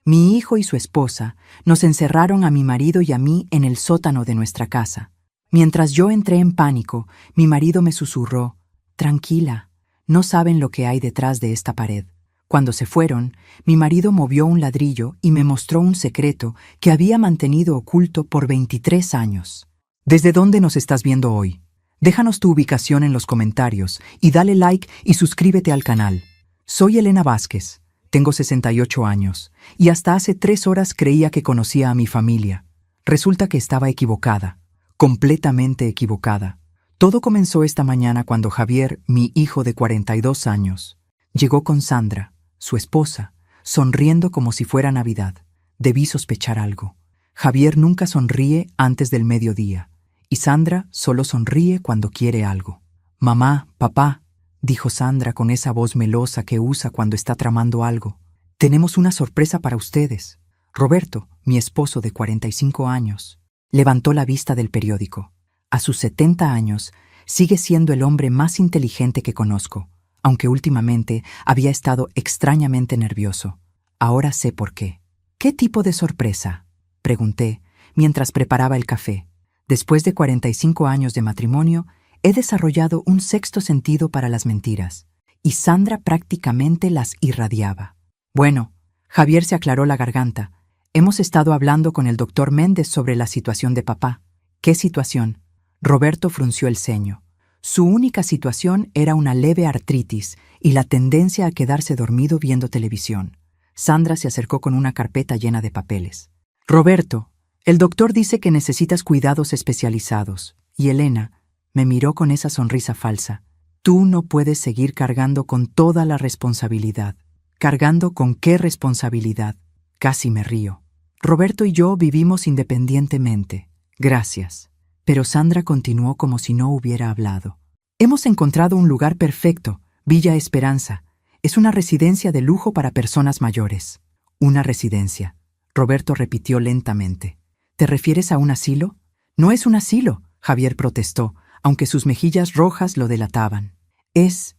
Mi hijo y su esposa nos encerraron a mi marido y a mí en el sótano de nuestra casa. Mientras yo entré en pánico, mi marido me susurró: «Tranquila, no saben lo que hay detrás de esta pared». Cuando se fueron, mi marido movió un ladrillo y me mostró un secreto que había mantenido oculto por 23 años. ¿Desde dónde nos estás viendo hoy? Déjanos tu ubicación en los comentarios y dale like y suscríbete al canal. Soy Elena Vázquez, tengo 68 años y hasta hace 3 horas creía que conocía a mi familia. Resulta que estaba equivocada, completamente equivocada. Todo comenzó esta mañana cuando Javier, mi hijo de 42 años, llegó con Sandra, su esposa, sonriendo como si fuera Navidad. Debí sospechar algo. Javier nunca sonríe antes del mediodía, y Sandra solo sonríe cuando quiere algo. «Mamá, papá», dijo Sandra con esa voz melosa que usa cuando está tramando algo, «tenemos una sorpresa para ustedes». Roberto, mi esposo de 45 años, levantó la vista del periódico. A sus 70 años, sigue siendo el hombre más inteligente que conozco, aunque últimamente había estado extrañamente nervioso. Ahora sé por qué. «¿Qué tipo de sorpresa?», pregunté, mientras preparaba el café. Después de 45 años de matrimonio, he desarrollado un sexto sentido para las mentiras, y Sandra prácticamente las irradiaba. «Bueno», Javier se aclaró la garganta, «hemos estado hablando con el doctor Méndez sobre la situación de papá». «¿Qué situación?». Roberto frunció el ceño. Su única situación era una leve artritis y la tendencia a quedarse dormido viendo televisión. Sandra se acercó con una carpeta llena de papeles. «Roberto, el doctor dice que necesitas cuidados especializados». Y Elena me miró con esa sonrisa falsa. «Tú no puedes seguir cargando con toda la responsabilidad». «¿Cargando con qué responsabilidad?». Casi me río. «Roberto y yo vivimos independientemente». «Gracias». Pero Sandra continuó como si no hubiera hablado. «Hemos encontrado un lugar perfecto, Villa Esperanza. Es una residencia de lujo para personas mayores». «Una residencia», Roberto repitió lentamente. «¿Te refieres a un asilo?». «No es un asilo», Javier protestó, aunque sus mejillas rojas lo delataban. Es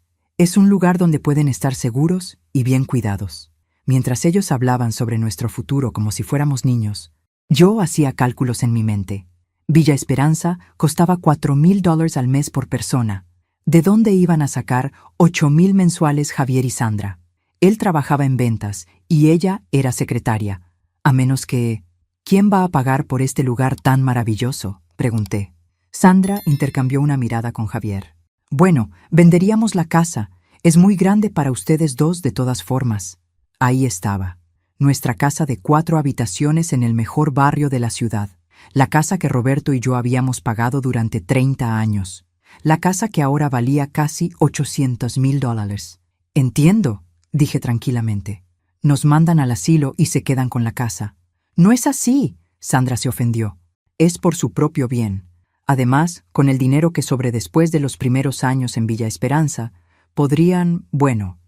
un lugar donde pueden estar seguros y bien cuidados». Mientras ellos hablaban sobre nuestro futuro como si fuéramos niños, yo hacía cálculos en mi mente. Villa Esperanza costaba $4,000 al mes por persona. ¿De dónde iban a sacar 8,000 mensuales Javier y Sandra? Él trabajaba en ventas y ella era secretaria. A menos que... ¿Quién va a pagar por este lugar tan maravilloso?, pregunté. Sandra intercambió una mirada con Javier. «Bueno, venderíamos la casa. Es muy grande para ustedes dos de todas formas». Ahí estaba, nuestra casa de 4 habitaciones en el mejor barrio de la ciudad. La casa que Roberto y yo habíamos pagado durante 30 años. La casa que ahora valía casi $800,000. «Entiendo», dije tranquilamente. «Nos mandan al asilo y se quedan con la casa». «No es así», Sandra se ofendió. «Es por su propio bien. Además, con el dinero que sobre después de los primeros años en Villa Esperanza, podrían,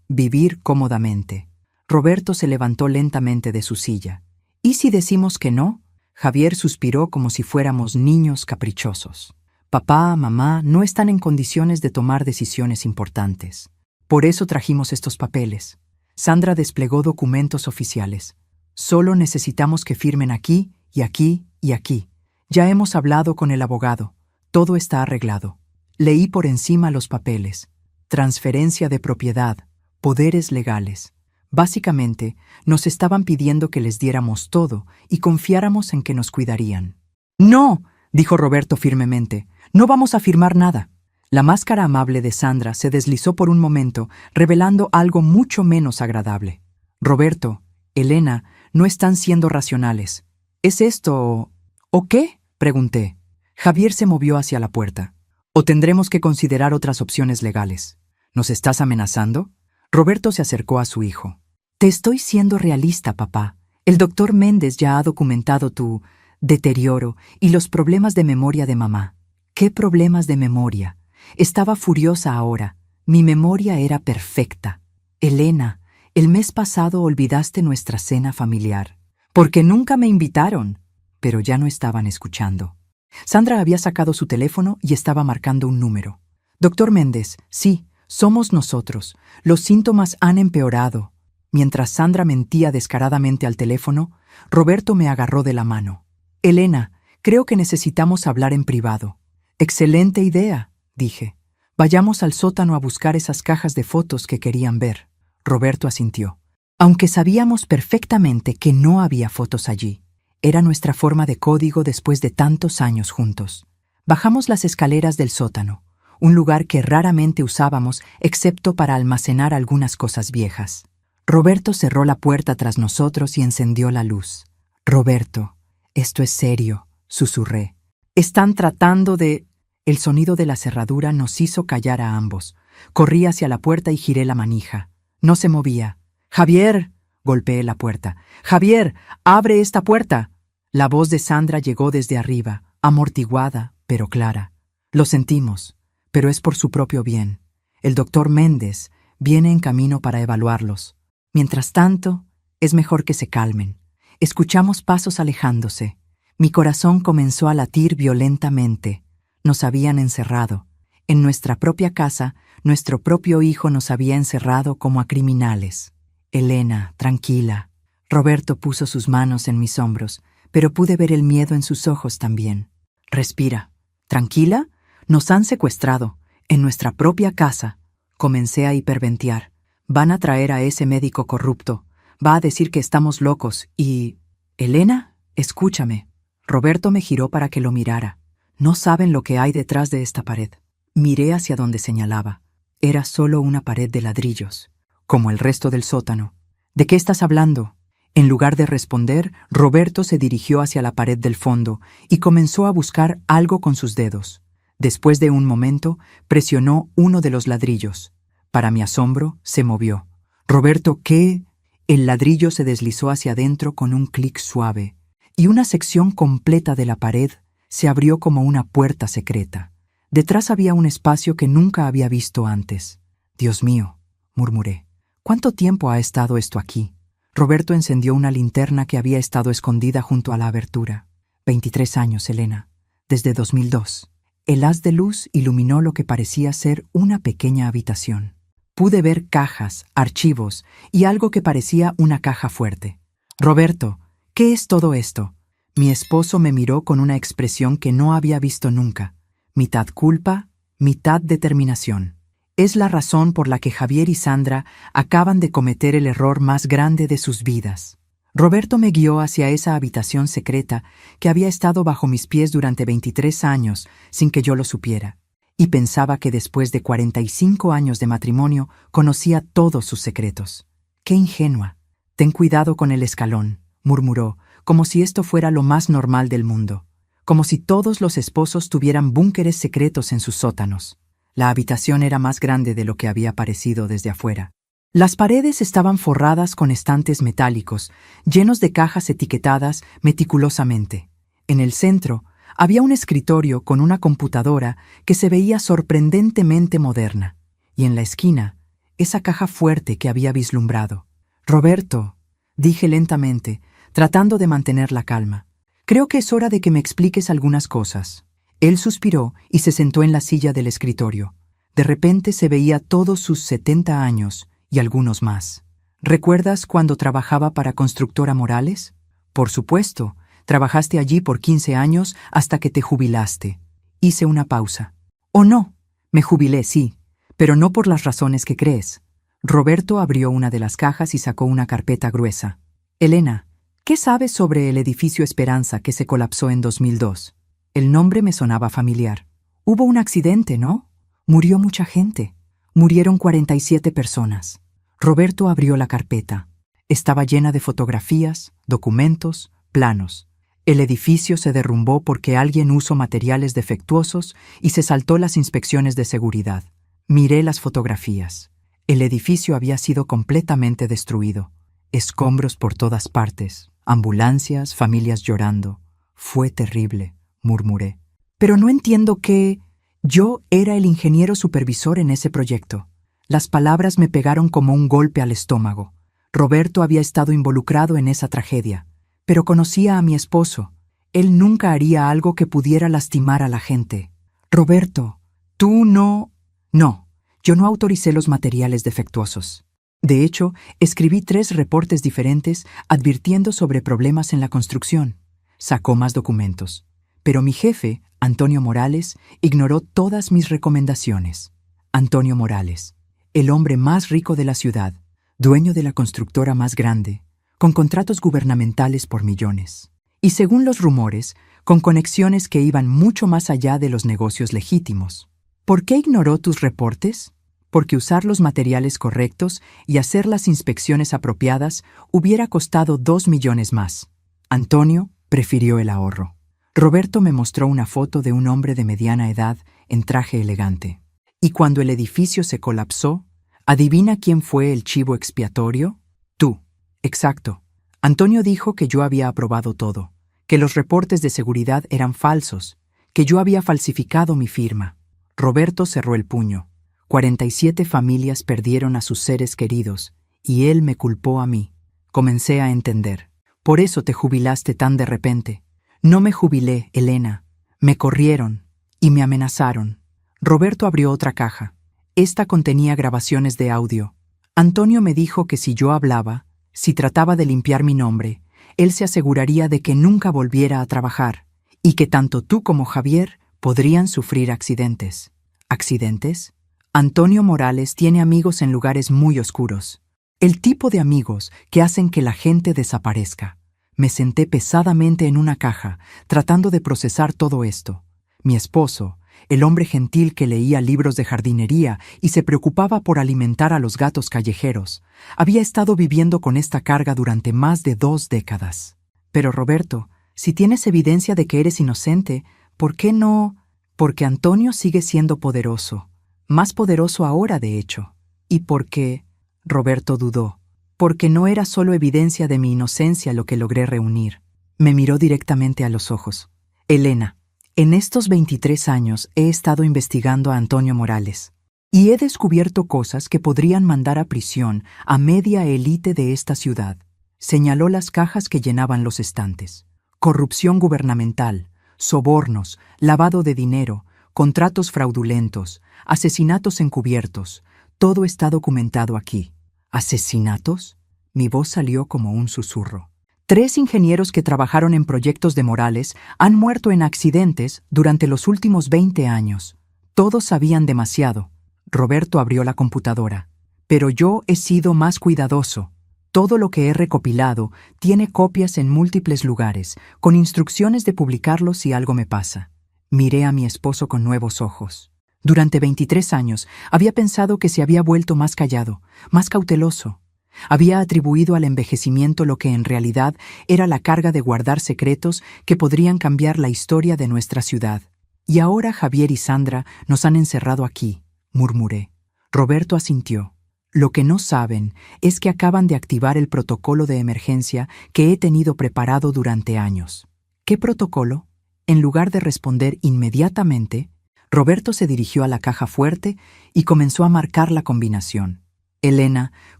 vivir cómodamente». Roberto se levantó lentamente de su silla. «¿Y si decimos que no?». Javier suspiró como si fuéramos niños caprichosos. «Papá, mamá no están en condiciones de tomar decisiones importantes. Por eso trajimos estos papeles». Sandra desplegó documentos oficiales. «Solo necesitamos que firmen aquí y aquí y aquí. Ya hemos hablado con el abogado. Todo está arreglado». Leí por encima los papeles. Transferencia de propiedad, poderes legales. Básicamente, nos estaban pidiendo que les diéramos todo y confiáramos en que nos cuidarían. «No», dijo Roberto firmemente, «no vamos a firmar nada». La máscara amable de Sandra se deslizó por un momento, revelando algo mucho menos agradable. «Roberto, Elena, no están siendo racionales. ¿Es esto o qué?», pregunté. Javier se movió hacia la puerta. «O tendremos que considerar otras opciones legales». «¿Nos estás amenazando?». Roberto se acercó a su hijo. «Te estoy siendo realista, papá. El doctor Méndez ya ha documentado tu deterioro y los problemas de memoria de mamá». «¿Qué problemas de memoria?». Estaba furiosa ahora. Mi memoria era perfecta. «Elena, el mes pasado olvidaste nuestra cena familiar». «Porque nunca me invitaron». Pero ya no estaban escuchando. Sandra había sacado su teléfono y estaba marcando un número. «Doctor Méndez, sí, somos nosotros. Los síntomas han empeorado». Mientras Sandra mentía descaradamente al teléfono, Roberto me agarró de la mano. «Elena, creo que necesitamos hablar en privado». «Excelente idea», dije. «Vayamos al sótano a buscar esas cajas de fotos que querían ver». Roberto asintió. Aunque sabíamos perfectamente que no había fotos allí, era nuestra forma de código después de tantos años juntos. Bajamos las escaleras del sótano, un lugar que raramente usábamos excepto para almacenar algunas cosas viejas. Roberto cerró la puerta tras nosotros y encendió la luz. «Roberto, esto es serio», susurré. «Están tratando de...» El sonido de la cerradura nos hizo callar a ambos. Corrí hacia la puerta y giré la manija. No se movía. «¡Javier!», golpeé la puerta. «¡Javier, abre esta puerta!». La voz de Sandra llegó desde arriba, amortiguada, pero clara. «Lo sentimos, pero es por su propio bien. El doctor Méndez viene en camino para evaluarlos. Mientras tanto, es mejor que se calmen». Escuchamos pasos alejándose. Mi corazón comenzó a latir violentamente. Nos habían encerrado. En nuestra propia casa, nuestro propio hijo nos había encerrado como a criminales. «Elena, tranquila». Roberto puso sus manos en mis hombros, pero pude ver el miedo en sus ojos también. «Respira. ¿Tranquila? Nos han secuestrado. En nuestra propia casa». Comencé a hiperventear. «Van a traer a ese médico corrupto. Va a decir que estamos locos y...». «Elena, escúchame». Roberto me giró para que lo mirara. «No saben lo que hay detrás de esta pared». Miré hacia donde señalaba. Era solo una pared de ladrillos, como el resto del sótano. «¿De qué estás hablando?». En lugar de responder, Roberto se dirigió hacia la pared del fondo y comenzó a buscar algo con sus dedos. Después de un momento, presionó uno de los ladrillos. Para mi asombro, se movió. «Roberto, ¿qué?». El ladrillo se deslizó hacia adentro con un clic suave, y una sección completa de la pared se abrió como una puerta secreta. Detrás había un espacio que nunca había visto antes. «Dios mío», murmuré. «¿Cuánto tiempo ha estado esto aquí?». Roberto encendió una linterna que había estado escondida junto a la abertura. «23 años, Elena. Desde 2002». El haz de luz iluminó lo que parecía ser una pequeña habitación. Pude ver cajas, archivos y algo que parecía una caja fuerte. «Roberto, ¿qué es todo esto?». Mi esposo me miró con una expresión que no había visto nunca. Mitad culpa, mitad determinación. Es la razón por la que Javier y Sandra acaban de cometer el error más grande de sus vidas. Roberto me guió hacia esa habitación secreta que había estado bajo mis pies durante 23 años sin que yo lo supiera, y pensaba que después de 45 años de matrimonio conocía todos sus secretos. «Qué ingenua». «Ten cuidado con el escalón», murmuró, como si esto fuera lo más normal del mundo, como si todos los esposos tuvieran búnkeres secretos en sus sótanos. La habitación era más grande de lo que había parecido desde afuera. Las paredes estaban forradas con estantes metálicos, llenos de cajas etiquetadas meticulosamente. En el centro había un escritorio con una computadora que se veía sorprendentemente moderna, y en la esquina, esa caja fuerte que había vislumbrado. «Roberto», dije lentamente, tratando de mantener la calma, «creo que es hora de que me expliques algunas cosas». Él suspiró y se sentó en la silla del escritorio. De repente se veía todos sus 70 años y algunos más. «¿Recuerdas cuando trabajaba para Constructora Morales?». «Por supuesto, trabajaste allí por 15 años hasta que te jubilaste». Hice una pausa. «Oh no, me jubilé, sí, pero no por las razones que crees». Roberto abrió una de las cajas y sacó una carpeta gruesa. «Elena, ¿qué sabes sobre el edificio Esperanza que se colapsó en 2002? El nombre me sonaba familiar. Hubo un accidente, ¿no? Murió mucha gente. Murieron 47 personas. Roberto abrió la carpeta. Estaba llena de fotografías, documentos, planos. El edificio se derrumbó porque alguien usó materiales defectuosos y se saltó las inspecciones de seguridad. Miré las fotografías. El edificio había sido completamente destruido. Escombros por todas partes, ambulancias, familias llorando. Fue terrible, murmuré. Pero no entiendo qué... Yo era el ingeniero supervisor en ese proyecto. Las palabras me pegaron como un golpe al estómago. Roberto había estado involucrado en esa tragedia, pero conocía a mi esposo. Él nunca haría algo que pudiera lastimar a la gente. «Roberto, tú no...». «No, yo no autoricé los materiales defectuosos». De hecho, escribí 3 reportes diferentes advirtiendo sobre problemas en la construcción. Sacó más documentos. Pero mi jefe, Antonio Morales, ignoró todas mis recomendaciones. Antonio Morales, el hombre más rico de la ciudad, dueño de la constructora más grande, con contratos gubernamentales por millones. Y según los rumores, con conexiones que iban mucho más allá de los negocios legítimos. ¿Por qué ignoró tus reportes? Porque usar los materiales correctos y hacer las inspecciones apropiadas hubiera costado 2 millones más. Antonio prefirió el ahorro. Roberto me mostró una foto de un hombre de mediana edad en traje elegante. Y cuando el edificio se colapsó, ¿adivina quién fue el chivo expiatorio? Tú. Exacto. Antonio dijo que yo había aprobado todo, que los reportes de seguridad eran falsos, que yo había falsificado mi firma. Roberto cerró el puño. 47 familias perdieron a sus seres queridos, y él me culpó a mí. Comencé a entender. Por eso te jubilaste tan de repente. No me jubilé, Elena. Me corrieron y me amenazaron. Roberto abrió otra caja. Esta contenía grabaciones de audio. Antonio me dijo que si yo hablaba, si trataba de limpiar mi nombre, él se aseguraría de que nunca volviera a trabajar, y que tanto tú como Javier podrían sufrir accidentes. ¿Accidentes? Antonio Morales tiene amigos en lugares muy oscuros. El tipo de amigos que hacen que la gente desaparezca. Me senté pesadamente en una caja, tratando de procesar todo esto. Mi esposo, el hombre gentil que leía libros de jardinería y se preocupaba por alimentar a los gatos callejeros, había estado viviendo con esta carga durante más de 2 décadas. Pero Roberto, si tienes evidencia de que eres inocente, ¿por qué no? Porque Antonio sigue siendo poderoso. Más poderoso ahora, de hecho. ¿Y por qué? Roberto dudó. Porque no era solo evidencia de mi inocencia lo que logré reunir. Me miró directamente a los ojos. Elena, en estos 23 años he estado investigando a Antonio Morales y he descubierto cosas que podrían mandar a prisión a media élite de esta ciudad. Señaló las cajas que llenaban los estantes. Corrupción gubernamental, sobornos, lavado de dinero, contratos fraudulentos, asesinatos encubiertos. Todo está documentado aquí. ¿Asesinatos? Mi voz salió como un susurro. 3 ingenieros que trabajaron en proyectos de Morales han muerto en accidentes durante los últimos 20 años. Todos sabían demasiado. Roberto abrió la computadora. Pero yo he sido más cuidadoso. Todo lo que he recopilado tiene copias en múltiples lugares, con instrucciones de publicarlo si algo me pasa. Miré a mi esposo con nuevos ojos. Durante 23 años había pensado que se había vuelto más callado, más cauteloso. Había atribuido al envejecimiento lo que en realidad era la carga de guardar secretos que podrían cambiar la historia de nuestra ciudad. Y ahora Javier y Sandra nos han encerrado aquí, murmuré. Roberto asintió. Lo que no saben es que acaban de activar el protocolo de emergencia que he tenido preparado durante años. ¿Qué protocolo? En lugar de responder inmediatamente, Roberto se dirigió a la caja fuerte y comenzó a marcar la combinación. Elena,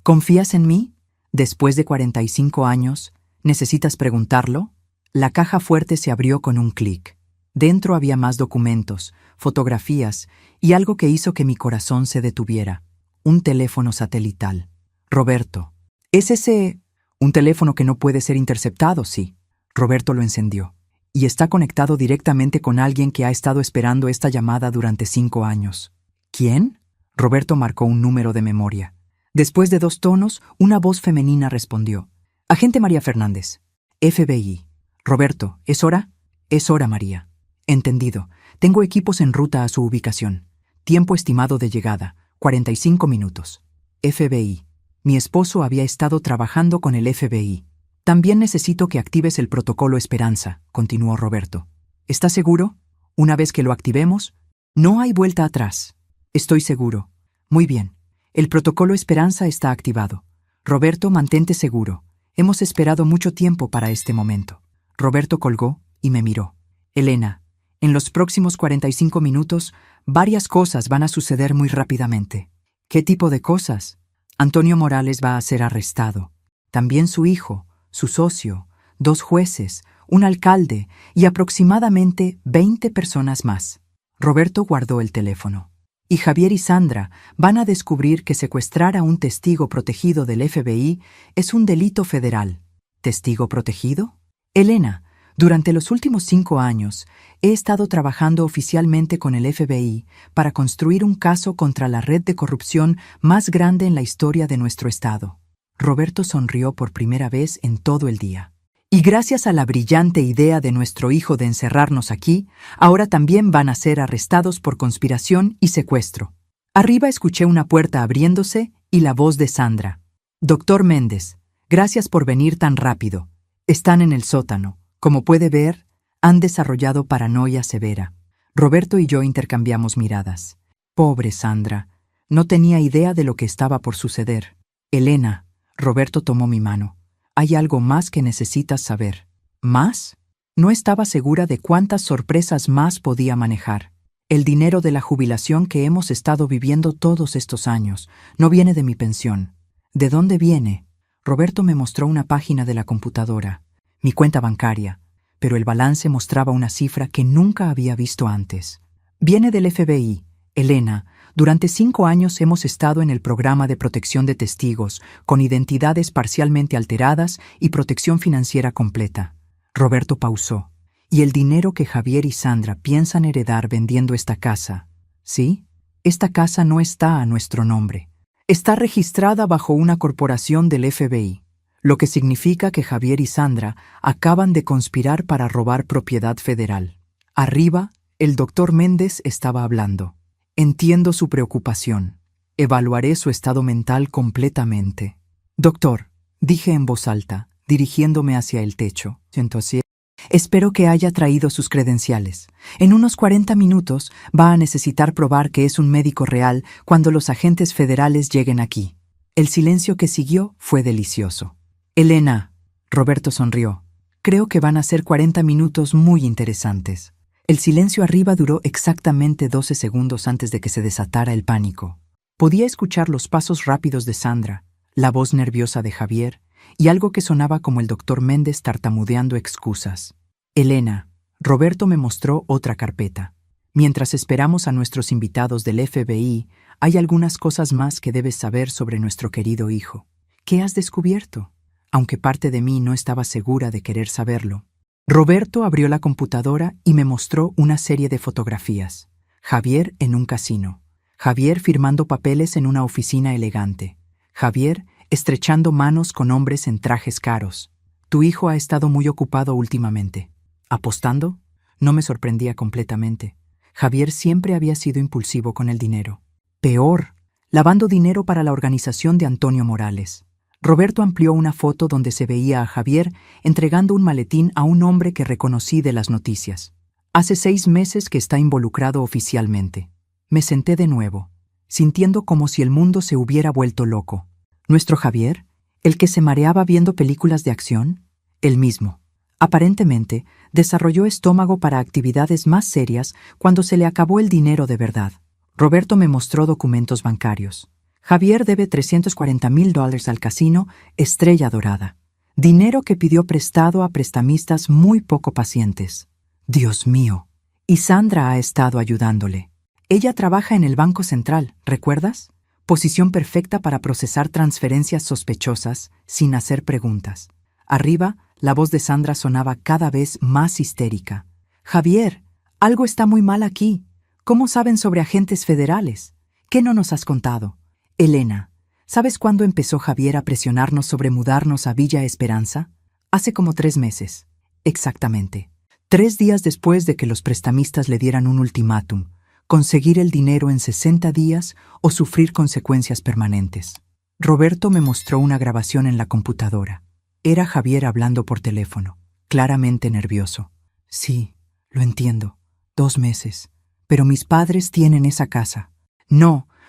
¿confías en mí? Después de 45 años, ¿necesitas preguntarlo? La caja fuerte se abrió con un clic. Dentro había más documentos, fotografías y algo que hizo que mi corazón se detuviera. Un teléfono satelital. Roberto, ¿es ese un teléfono que no puede ser interceptado? Sí. Roberto lo encendió. Y está conectado directamente con alguien que ha estado esperando esta llamada durante 5 años. ¿Quién? Roberto marcó un número de memoria. Después de 2 tonos, una voz femenina respondió. Agente María Fernández. FBI. Roberto, ¿es hora? Es hora, María. Entendido. Tengo equipos en ruta a su ubicación. Tiempo estimado de llegada, 45 minutos. FBI. Mi esposo había estado trabajando con el FBI. También necesito que actives el protocolo Esperanza, continuó Roberto. ¿Estás seguro? Una vez que lo activemos, no hay vuelta atrás. Estoy seguro. Muy bien. El protocolo Esperanza está activado. Roberto, mantente seguro. Hemos esperado mucho tiempo para este momento. Roberto colgó y me miró. Elena, en los próximos 45 minutos, varias cosas van a suceder muy rápidamente. ¿Qué tipo de cosas? Antonio Morales va a ser arrestado. También su hijo, su socio, 2 jueces, un alcalde y aproximadamente 20 personas más. Roberto guardó el teléfono. Y Javier y Sandra van a descubrir que secuestrar a un testigo protegido del FBI es un delito federal. ¿Testigo protegido? Elena, durante los últimos 5 años he estado trabajando oficialmente con el FBI para construir un caso contra la red de corrupción más grande en la historia de nuestro estado. Roberto sonrió por primera vez en todo el día. Y gracias a la brillante idea de nuestro hijo de encerrarnos aquí, ahora también van a ser arrestados por conspiración y secuestro. Arriba escuché una puerta abriéndose y la voz de Sandra. Doctor Méndez, gracias por venir tan rápido. Están en el sótano. Como puede ver, han desarrollado paranoia severa. Roberto y yo intercambiamos miradas. Pobre Sandra, no tenía idea de lo que estaba por suceder. Elena, Roberto tomó mi mano. Hay algo más que necesitas saber. ¿Más? No estaba segura de cuántas sorpresas más podía manejar. El dinero de la jubilación que hemos estado viviendo todos estos años no viene de mi pensión. ¿De dónde viene? Roberto me mostró una página de la computadora, mi cuenta bancaria, pero el balance mostraba una cifra que nunca había visto antes. Viene del FBI, Elena. Durante 5 años hemos estado en el programa de protección de testigos, con identidades parcialmente alteradas y protección financiera completa. Roberto pausó. ¿Y el dinero que Javier y Sandra piensan heredar vendiendo esta casa? ¿Sí? Esta casa no está a nuestro nombre. Está registrada bajo una corporación del FBI, lo que significa que Javier y Sandra acaban de conspirar para robar propiedad federal. Arriba, el doctor Méndez estaba hablando. Entiendo su preocupación. Evaluaré su estado mental completamente. Doctor, dije en voz alta, dirigiéndome hacia el techo. Espero que haya traído sus credenciales. En unos 40 minutos va a necesitar probar que es un médico real cuando los agentes federales lleguen aquí. El silencio que siguió fue delicioso. Elena, Roberto sonrió. Creo que van a ser 40 minutos muy interesantes. El silencio arriba duró exactamente 12 segundos antes de que se desatara el pánico. Podía escuchar los pasos rápidos de Sandra, la voz nerviosa de Javier y algo que sonaba como el doctor Méndez tartamudeando excusas. Elena, Roberto me mostró otra carpeta. Mientras esperamos a nuestros invitados del FBI, hay algunas cosas más que debes saber sobre nuestro querido hijo. ¿Qué has descubierto? Aunque parte de mí no estaba segura de querer saberlo. Roberto abrió la computadora y me mostró una serie de fotografías. Javier en un casino. Javier firmando papeles en una oficina elegante. Javier estrechando manos con hombres en trajes caros. Tu hijo ha estado muy ocupado últimamente. ¿Apostando? No me sorprendía completamente. Javier siempre había sido impulsivo con el dinero. Peor, lavando dinero para la organización de Antonio Morales. Roberto amplió una foto donde se veía a Javier entregando un maletín a un hombre que reconocí de las noticias. Hace 6 meses que está involucrado oficialmente. Me senté de nuevo, sintiendo como si el mundo se hubiera vuelto loco. ¿Nuestro Javier? ¿El que se mareaba viendo películas de acción? El mismo. Aparentemente, desarrolló estómago para actividades más serias cuando se le acabó el dinero de verdad. Roberto me mostró documentos bancarios. Javier debe $340,000 al casino Estrella Dorada. Dinero que pidió prestado a prestamistas muy poco pacientes. Dios mío. Y Sandra ha estado ayudándole. Ella trabaja en el Banco Central, ¿recuerdas? Posición perfecta para procesar transferencias sospechosas sin hacer preguntas. Arriba, la voz de Sandra sonaba cada vez más histérica. Javier, algo está muy mal aquí. ¿Cómo saben sobre agentes federales? ¿Qué no nos has contado? Elena, ¿sabes cuándo empezó Javier a presionarnos sobre mudarnos a Villa Esperanza? Hace como 3 meses. Exactamente. 3 días después de que los prestamistas le dieran un ultimátum: conseguir el dinero en 60 días o sufrir consecuencias permanentes. Roberto me mostró una grabación en la computadora. Era Javier hablando por teléfono, claramente nervioso. Sí, lo entiendo. 2 meses. Pero mis padres tienen esa casa.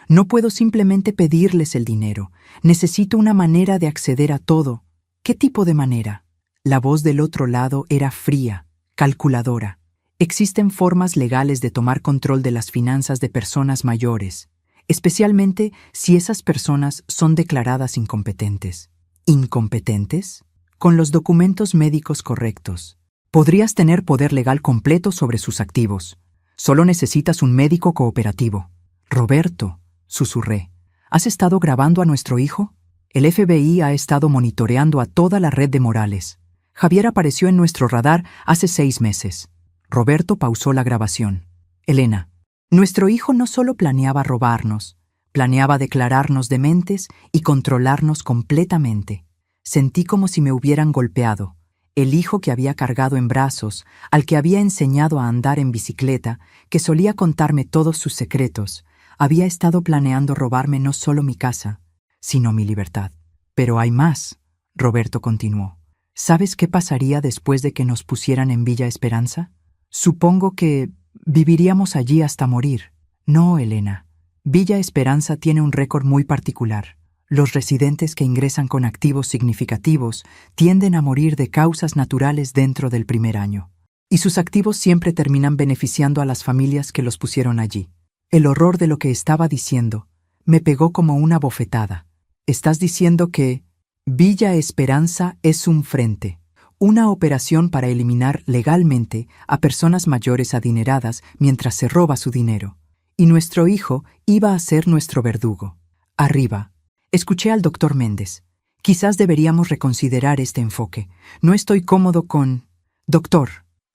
No puedo simplemente pedirles el dinero. Necesito una manera de acceder a todo. ¿Qué tipo de manera? La voz del otro lado era fría, calculadora. Existen formas legales de tomar control de las finanzas de personas mayores, especialmente si esas personas son declaradas incompetentes. ¿Incompetentes? Con los documentos médicos correctos, podrías tener poder legal completo sobre sus activos. Solo necesitas un médico cooperativo. Roberto, susurré, ¿has estado grabando a nuestro hijo? El FBI ha estado monitoreando a toda la red de Morales. Javier apareció en nuestro radar hace 6 meses. Roberto pausó la grabación. Elena, nuestro hijo no solo planeaba robarnos, planeaba declararnos dementes y controlarnos completamente. Sentí como si me hubieran golpeado. El hijo que había cargado en brazos, al que había enseñado a andar en bicicleta, que solía contarme todos sus secretos, había estado planeando robarme no solo mi casa, sino mi libertad. Pero hay más, Roberto continuó. ¿Sabes qué pasaría después de que nos pusieran en Villa Esperanza? Supongo que viviríamos allí hasta morir. No, Elena. Villa Esperanza tiene un récord muy particular. Los residentes que ingresan con activos significativos tienden a morir de causas naturales dentro del primer año. Y sus activos siempre terminan beneficiando a las familias que los pusieron allí. El horror de lo que estaba diciendo me pegó como una bofetada. Estás diciendo que Villa Esperanza es un frente, una operación para eliminar legalmente a personas mayores adineradas mientras se roba su dinero. Y nuestro hijo iba a ser nuestro verdugo. Arriba. Escuché al doctor Méndez. Quizás deberíamos reconsiderar este enfoque. No estoy cómodo con... Doctor,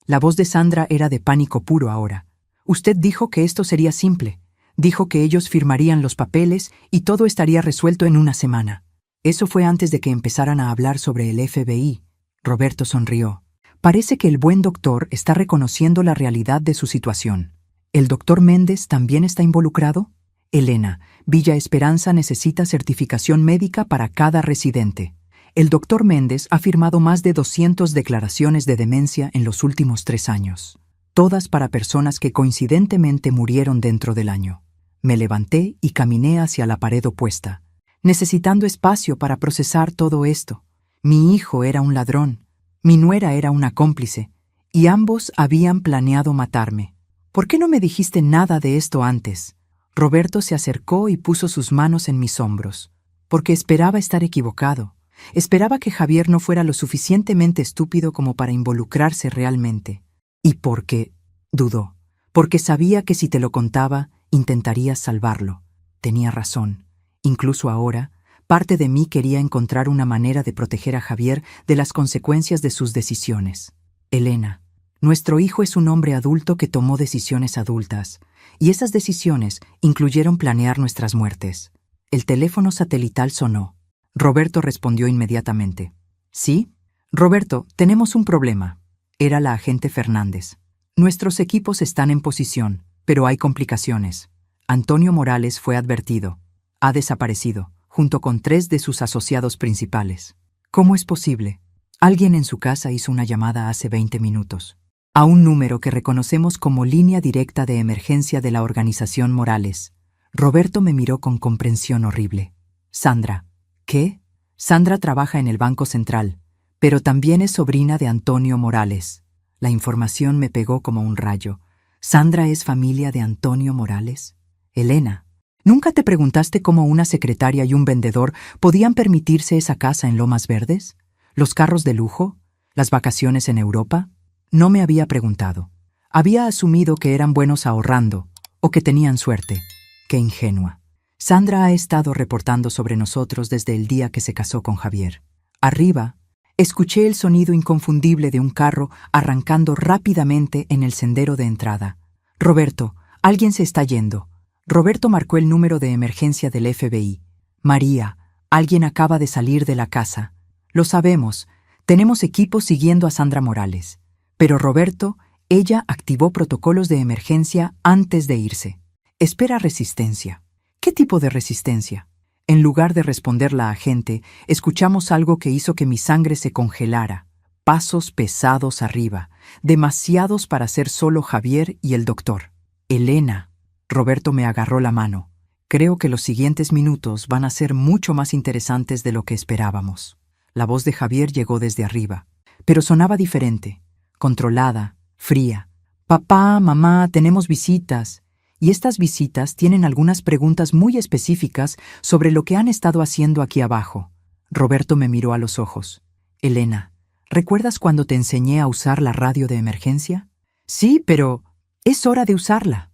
la voz de Sandra era de pánico puro ahora. Usted dijo que esto sería simple. Dijo que ellos firmarían los papeles y todo estaría resuelto en una semana. Eso fue antes de que empezaran a hablar sobre el FBI. Roberto sonrió. Parece que el buen doctor está reconociendo la realidad de su situación. ¿El doctor Méndez también está involucrado? Elena, Villa Esperanza necesita certificación médica para cada residente. El doctor Méndez ha firmado más de 200 declaraciones de demencia en los últimos 3 años. Todas para personas que coincidentemente murieron dentro del año. Me levanté y caminé hacia la pared opuesta, necesitando espacio para procesar todo esto. Mi hijo era un ladrón, mi nuera era una cómplice, y ambos habían planeado matarme. ¿Por qué no me dijiste nada de esto antes? Roberto se acercó y puso sus manos en mis hombros, porque esperaba estar equivocado. Esperaba que Javier no fuera lo suficientemente estúpido como para involucrarse realmente. Y porque, dudó, porque sabía que si te lo contaba, intentarías salvarlo. Tenía razón. Incluso ahora, parte de mí quería encontrar una manera de proteger a Javier de las consecuencias de sus decisiones. Elena, nuestro hijo es un hombre adulto que tomó decisiones adultas, y esas decisiones incluyeron planear nuestras muertes. El teléfono satelital sonó. Roberto respondió inmediatamente. ¿Sí? Roberto, tenemos un problema. Era la agente Fernández. Nuestros equipos están en posición, pero hay complicaciones. Antonio Morales fue advertido. Ha desaparecido, junto con 3 de sus asociados principales. ¿Cómo es posible? Alguien en su casa hizo una llamada hace 20 minutos. A un número que reconocemos como línea directa de emergencia de la organización Morales. Roberto me miró con comprensión horrible. Sandra. ¿Qué? Sandra trabaja en el Banco Central, pero también es sobrina de Antonio Morales. La información me pegó como un rayo. ¿Sandra es familia de Antonio Morales? Elena, ¿nunca te preguntaste cómo una secretaria y un vendedor podían permitirse esa casa en Lomas Verdes? ¿Los carros de lujo? ¿Las vacaciones en Europa? No me había preguntado. Había asumido que eran buenos ahorrando, o que tenían suerte. Qué ingenua. Sandra ha estado reportando sobre nosotros desde el día que se casó con Javier. Arriba, escuché el sonido inconfundible de un carro arrancando rápidamente en el sendero de entrada. Roberto, alguien se está yendo. Roberto marcó el número de emergencia del FBI. María, alguien acaba de salir de la casa. Lo sabemos, tenemos equipos siguiendo a Sandra Morales. Pero Roberto, ella activó protocolos de emergencia antes de irse. Espera resistencia. ¿Qué tipo de resistencia? En lugar de responder la agente, escuchamos algo que hizo que mi sangre se congelara. Pasos pesados arriba, demasiados para ser solo Javier y el doctor. Elena. Roberto me agarró la mano. Creo que los siguientes minutos van a ser mucho más interesantes de lo que esperábamos. La voz de Javier llegó desde arriba, pero sonaba diferente. Controlada, fría. Papá, mamá, tenemos visitas. Y estas visitas tienen algunas preguntas muy específicas sobre lo que han estado haciendo aquí abajo. Roberto me miró a los ojos. Elena, ¿recuerdas cuando te enseñé a usar la radio de emergencia? Sí, pero es hora de usarla.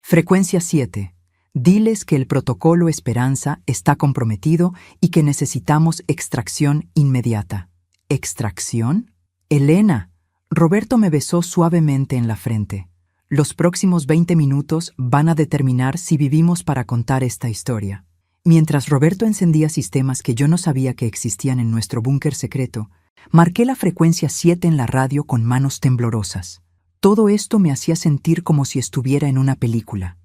Frecuencia 7. Diles que el protocolo Esperanza está comprometido y que necesitamos extracción inmediata. ¿Extracción? Elena. Roberto me besó suavemente en la frente. Los próximos 20 minutos van a determinar si vivimos para contar esta historia. Mientras Roberto encendía sistemas que yo no sabía que existían en nuestro búnker secreto, marqué la frecuencia 7 en la radio con manos temblorosas. Todo esto me hacía sentir como si estuviera en una película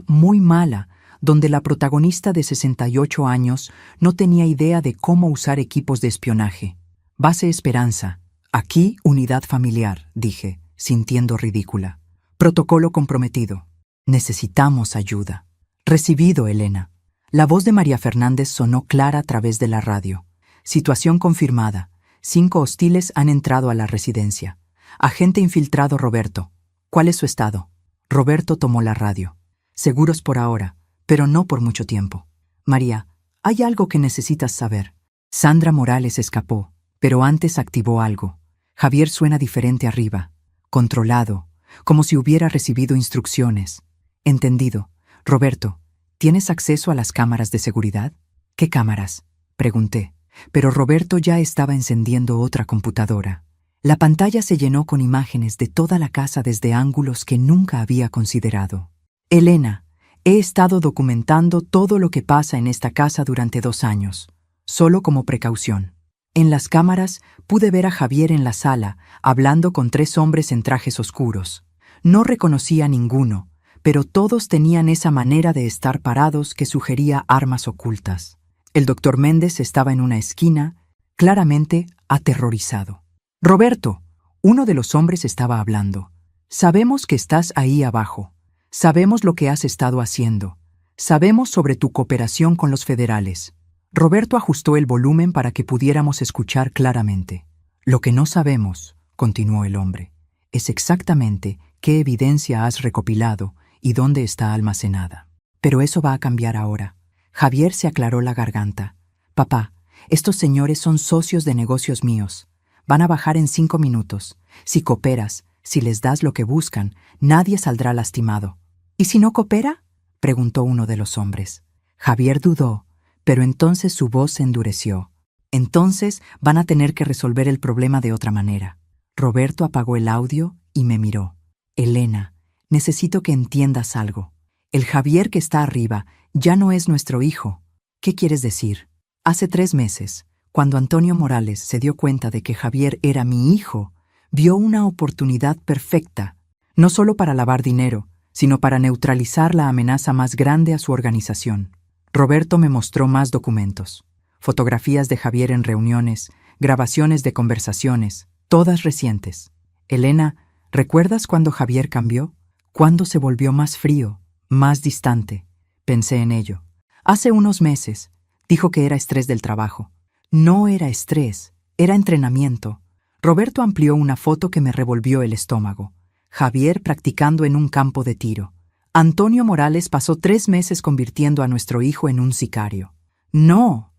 muy mala, donde la protagonista de 68 años no tenía idea de cómo usar equipos de espionaje. Base Esperanza. Aquí, unidad familiar, dije, sintiendo ridícula. Protocolo comprometido. Necesitamos ayuda. Recibido, Elena. La voz de María Fernández sonó clara a través de la radio. Situación confirmada. 5 hostiles han entrado a la residencia. Agente infiltrado Roberto. ¿Cuál es su estado? Roberto tomó la radio. Seguros por ahora, pero no por mucho tiempo. María, hay algo que necesitas saber. Sandra Morales escapó, pero antes activó algo. Javier suena diferente arriba, controlado, como si hubiera recibido instrucciones. Entendido. Roberto, ¿tienes acceso a las cámaras de seguridad? ¿Qué cámaras? Pregunté, pero Roberto ya estaba encendiendo otra computadora. La pantalla se llenó con imágenes de toda la casa desde ángulos que nunca había considerado. Elena, he estado documentando todo lo que pasa en esta casa durante 2 años, solo como precaución. En las cámaras pude ver a Javier en la sala, hablando con 3 hombres en trajes oscuros. No reconocía a ninguno, pero todos tenían esa manera de estar parados que sugería armas ocultas. El doctor Méndez estaba en una esquina, claramente aterrorizado. Roberto, uno de los hombres estaba hablando. Sabemos que estás ahí abajo. Sabemos lo que has estado haciendo. Sabemos sobre tu cooperación con los federales. Roberto ajustó el volumen para que pudiéramos escuchar claramente. Lo que no sabemos, continuó el hombre, es exactamente qué evidencia has recopilado y dónde está almacenada. Pero eso va a cambiar ahora. Javier se aclaró la garganta. Papá, estos señores son socios de negocios míos. Van a bajar en 5 minutos. Si cooperas, si les das lo que buscan, nadie saldrá lastimado. ¿Y si no coopera?, preguntó uno de los hombres. Javier dudó, pero entonces su voz se endureció. Entonces van a tener que resolver el problema de otra manera. Roberto apagó el audio y me miró. Elena, necesito que entiendas algo. El Javier que está arriba ya no es nuestro hijo. ¿Qué quieres decir? Hace 3 meses, cuando Antonio Morales se dio cuenta de que Javier era mi hijo, vio una oportunidad perfecta, no solo para lavar dinero, sino para neutralizar la amenaza más grande a su organización. Roberto me mostró más documentos, fotografías de Javier en reuniones, grabaciones de conversaciones, todas recientes. Elena, ¿recuerdas cuando Javier cambió? ¿Cuándo se volvió más frío, más distante? Pensé en ello. Hace unos meses, dijo que era estrés del trabajo. No era estrés, era entrenamiento. Roberto amplió una foto que me revolvió el estómago. Javier practicando en un campo de tiro. Antonio Morales pasó 3 meses convirtiendo a nuestro hijo en un sicario. No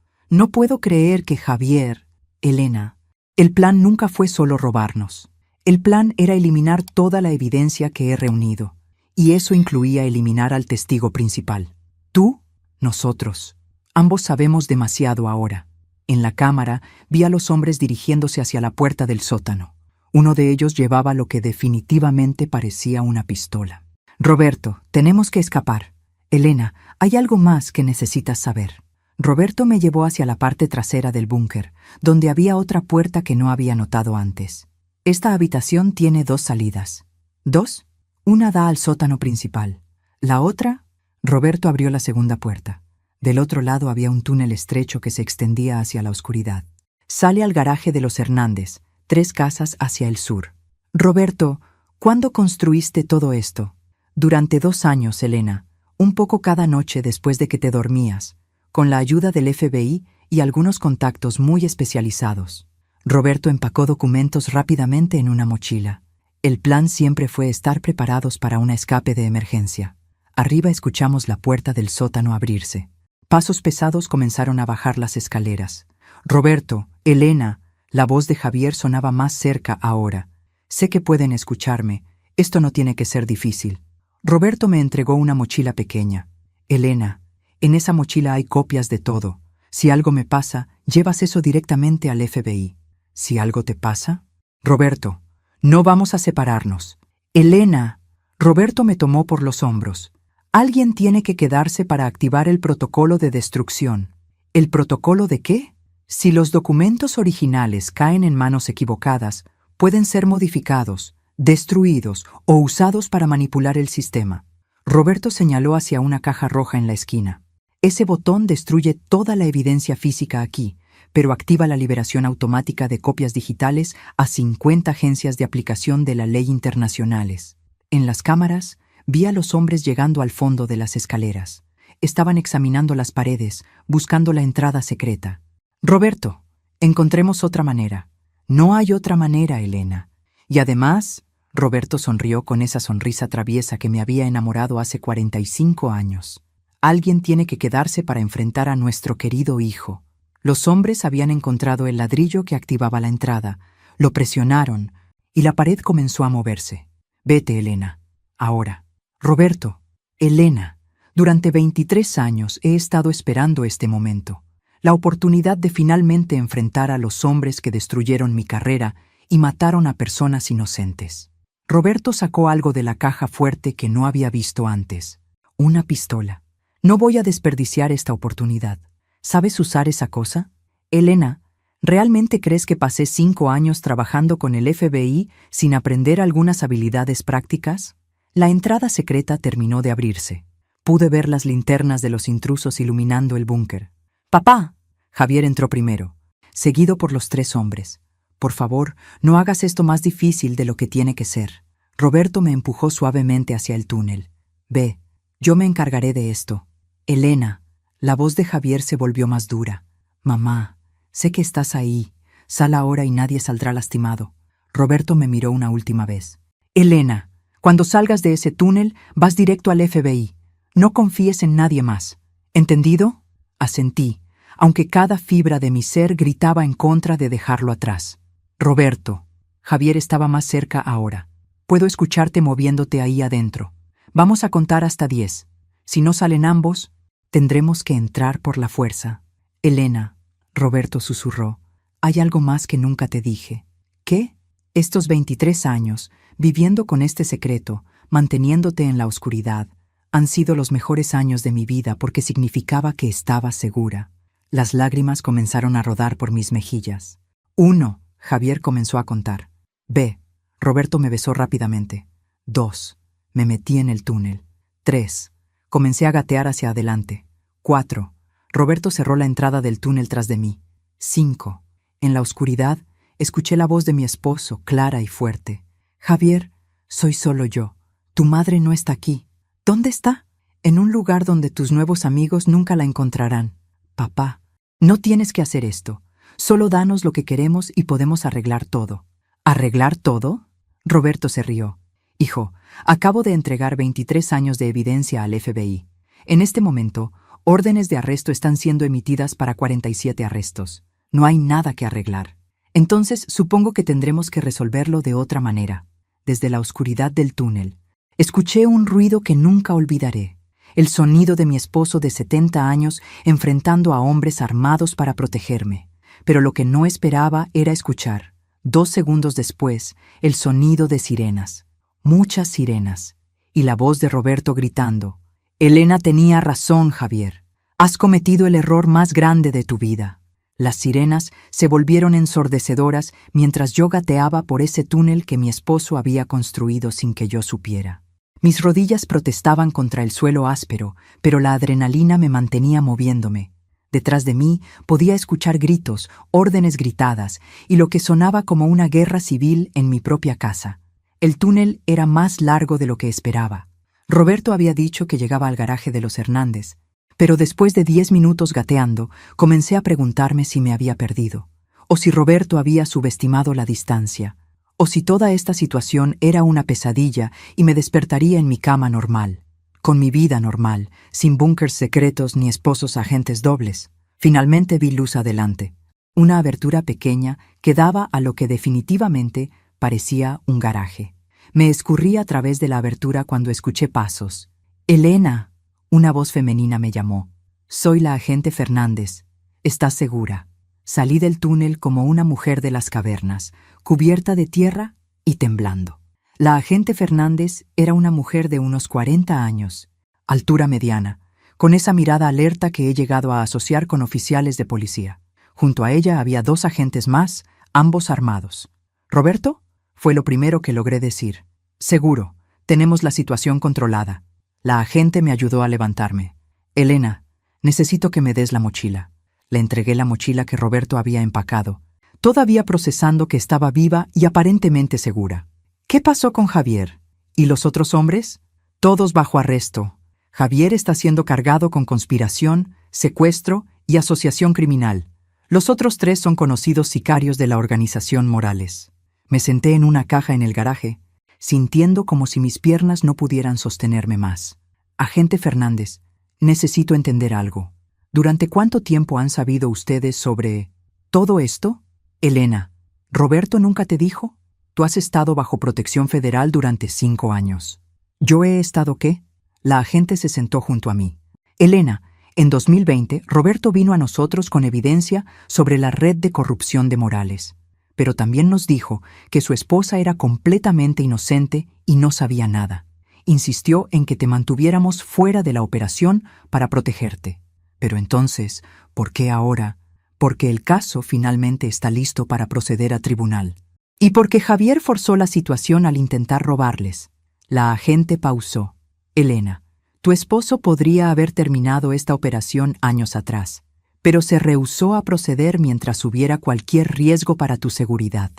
puedo creer que Javier... Elena, el plan nunca fue solo robarnos. El plan era eliminar toda la evidencia que he reunido. Y eso incluía eliminar al testigo principal. Tú, nosotros. Ambos sabemos demasiado ahora. En la cámara vi a los hombres dirigiéndose hacia la puerta del sótano. Uno de ellos llevaba lo que definitivamente parecía una pistola. Roberto, tenemos que escapar. Elena, hay algo más que necesitas saber. Roberto me llevó hacia la parte trasera del búnker, donde había otra puerta que no había notado antes. Esta habitación tiene 2 salidas. ¿2? Una da al sótano principal. La otra... Roberto abrió la segunda puerta. Del otro lado había un túnel estrecho que se extendía hacia la oscuridad. Sale al garaje de los Hernández, 3 casas hacia el sur. Roberto, ¿cuándo construiste todo esto? Durante 2 años, Elena, un poco cada noche después de que te dormías, con la ayuda del FBI y algunos contactos muy especializados. Roberto empacó documentos rápidamente en una mochila. El plan siempre fue estar preparados para un escape de emergencia. Arriba escuchamos la puerta del sótano abrirse. Pasos pesados comenzaron a bajar las escaleras. Roberto, Elena, la voz de Javier sonaba más cerca ahora. Sé que pueden escucharme. Esto no tiene que ser difícil. Roberto me entregó una mochila pequeña. Elena, en esa mochila hay copias de todo. Si algo me pasa, llevas eso directamente al FBI. ¿Si algo te pasa? Roberto, no vamos a separarnos. Elena. Roberto me tomó por los hombros. Alguien tiene que quedarse para activar el protocolo de destrucción. ¿El protocolo de qué? Si los documentos originales caen en manos equivocadas, pueden ser modificados, destruidos o usados para manipular el sistema. Roberto señaló hacia una caja roja en la esquina. Ese botón destruye toda la evidencia física aquí, pero activa la liberación automática de copias digitales a 50 agencias de aplicación de la ley internacionales. En las cámaras, vi a los hombres llegando al fondo de las escaleras. Estaban examinando las paredes, buscando la entrada secreta. Roberto, encontremos otra manera. No hay otra manera, Elena. Y además, Roberto sonrió con esa sonrisa traviesa que me había enamorado hace 45 años. Alguien tiene que quedarse para enfrentar a nuestro querido hijo. Los hombres habían encontrado el ladrillo que activaba la entrada, lo presionaron, y la pared comenzó a moverse. Vete, Elena. Ahora. Roberto. Elena. Durante 23 años he estado esperando este momento. La oportunidad de finalmente enfrentar a los hombres que destruyeron mi carrera y mataron a personas inocentes. Roberto sacó algo de la caja fuerte que no había visto antes. Una pistola. No voy a desperdiciar esta oportunidad. ¿Sabes usar esa cosa? Elena, ¿realmente crees que pasé 5 años trabajando con el FBI sin aprender algunas habilidades prácticas? La entrada secreta terminó de abrirse. Pude ver las linternas de los intrusos iluminando el búnker. ¡Papá! Javier entró primero, seguido por los 3 hombres. Por favor, no hagas esto más difícil de lo que tiene que ser. Roberto me empujó suavemente hacia el túnel. Ve, yo me encargaré de esto. Elena. La voz de Javier se volvió más dura. Mamá, sé que estás ahí. Sal ahora y nadie saldrá lastimado. Roberto me miró una última vez. Elena, cuando salgas de ese túnel, vas directo al FBI. No confíes en nadie más. ¿Entendido? Asentí, aunque cada fibra de mi ser gritaba en contra de dejarlo atrás. Roberto. Javier estaba más cerca ahora. Puedo escucharte moviéndote ahí adentro. Vamos a contar hasta 10. Si no salen ambos, tendremos que entrar por la fuerza. Elena, Roberto susurró, hay algo más que nunca te dije. ¿Qué? Estos 23 años, viviendo con este secreto, manteniéndote en la oscuridad, han sido los mejores años de mi vida porque significaba que estaba segura. Las lágrimas comenzaron a rodar por mis mejillas. 1, Javier comenzó a contar. B, Roberto me besó rápidamente. 2, me metí en el túnel. 3, comencé a gatear hacia adelante. 4. Roberto cerró la entrada del túnel tras de mí. 5. En la oscuridad, escuché la voz de mi esposo, clara y fuerte. Javier, soy solo yo. Tu madre no está aquí. ¿Dónde está? En un lugar donde tus nuevos amigos nunca la encontrarán. Papá, no tienes que hacer esto. Solo danos lo que queremos y podemos arreglar todo. ¿Arreglar todo? Roberto se rió. Hijo, acabo de entregar 23 años de evidencia al FBI. En este momento, órdenes de arresto están siendo emitidas para 47 arrestos. No hay nada que arreglar. Entonces, supongo que tendremos que resolverlo de otra manera. Desde la oscuridad del túnel, escuché un ruido que nunca olvidaré. El sonido de mi esposo de 70 años enfrentando a hombres armados para protegerme. Pero lo que no esperaba era escuchar, 2 segundos después, el sonido de sirenas. Muchas sirenas. Y la voz de Roberto gritando. Elena tenía razón, Javier. Has cometido el error más grande de tu vida. Las sirenas se volvieron ensordecedoras mientras yo gateaba por ese túnel que mi esposo había construido sin que yo supiera. Mis rodillas protestaban contra el suelo áspero, pero la adrenalina me mantenía moviéndome. Detrás de mí podía escuchar gritos, órdenes gritadas, y lo que sonaba como una guerra civil en mi propia casa. El túnel era más largo de lo que esperaba. Roberto había dicho que llegaba al garaje de los Hernández, pero después de 10 minutos gateando, comencé a preguntarme si me había perdido, o si Roberto había subestimado la distancia, o si toda esta situación era una pesadilla y me despertaría en mi cama normal, con mi vida normal, sin búnkers secretos ni esposos agentes dobles. Finalmente vi luz adelante, una abertura pequeña que daba a lo que definitivamente parecía un garaje. Me escurrí a través de la abertura cuando escuché pasos. «Elena», una voz femenina me llamó. «Soy la agente Fernández. ¿Estás segura?» Salí del túnel como una mujer de las cavernas, cubierta de tierra y temblando. La agente Fernández era una mujer de unos 40 años, altura mediana, con esa mirada alerta que he llegado a asociar con oficiales de policía. Junto a ella había 2 agentes más, ambos armados. «¿Roberto?», fue lo primero que logré decir. «Seguro, tenemos la situación controlada». La agente me ayudó a levantarme. «Elena, necesito que me des la mochila». Le entregué la mochila que Roberto había empacado, todavía procesando que estaba viva y aparentemente segura. «¿Qué pasó con Javier? ¿Y los otros hombres?» «Todos bajo arresto. Javier está siendo cargado con conspiración, secuestro y asociación criminal. Los otros 3 son conocidos sicarios de la organización Morales». Me senté en una caja en el garaje, sintiendo como si mis piernas no pudieran sostenerme más. «Agente Fernández, necesito entender algo. ¿Durante cuánto tiempo han sabido ustedes sobre todo esto?» «Elena, ¿Roberto nunca te dijo? Tú has estado bajo protección federal durante 5 años». «¿Yo he estado qué?». La agente se sentó junto a mí. «Elena, en 2020, Roberto vino a nosotros con evidencia sobre la red de corrupción de Morales. Pero también nos dijo que su esposa era completamente inocente y no sabía nada. Insistió en que te mantuviéramos fuera de la operación para protegerte. Pero entonces, ¿por qué ahora? Porque el caso finalmente está listo para proceder a tribunal. Y porque Javier forzó la situación al intentar robarles». La agente pausó. «Elena, tu esposo podría haber terminado esta operación años atrás, pero se rehusó a proceder mientras hubiera cualquier riesgo para tu seguridad».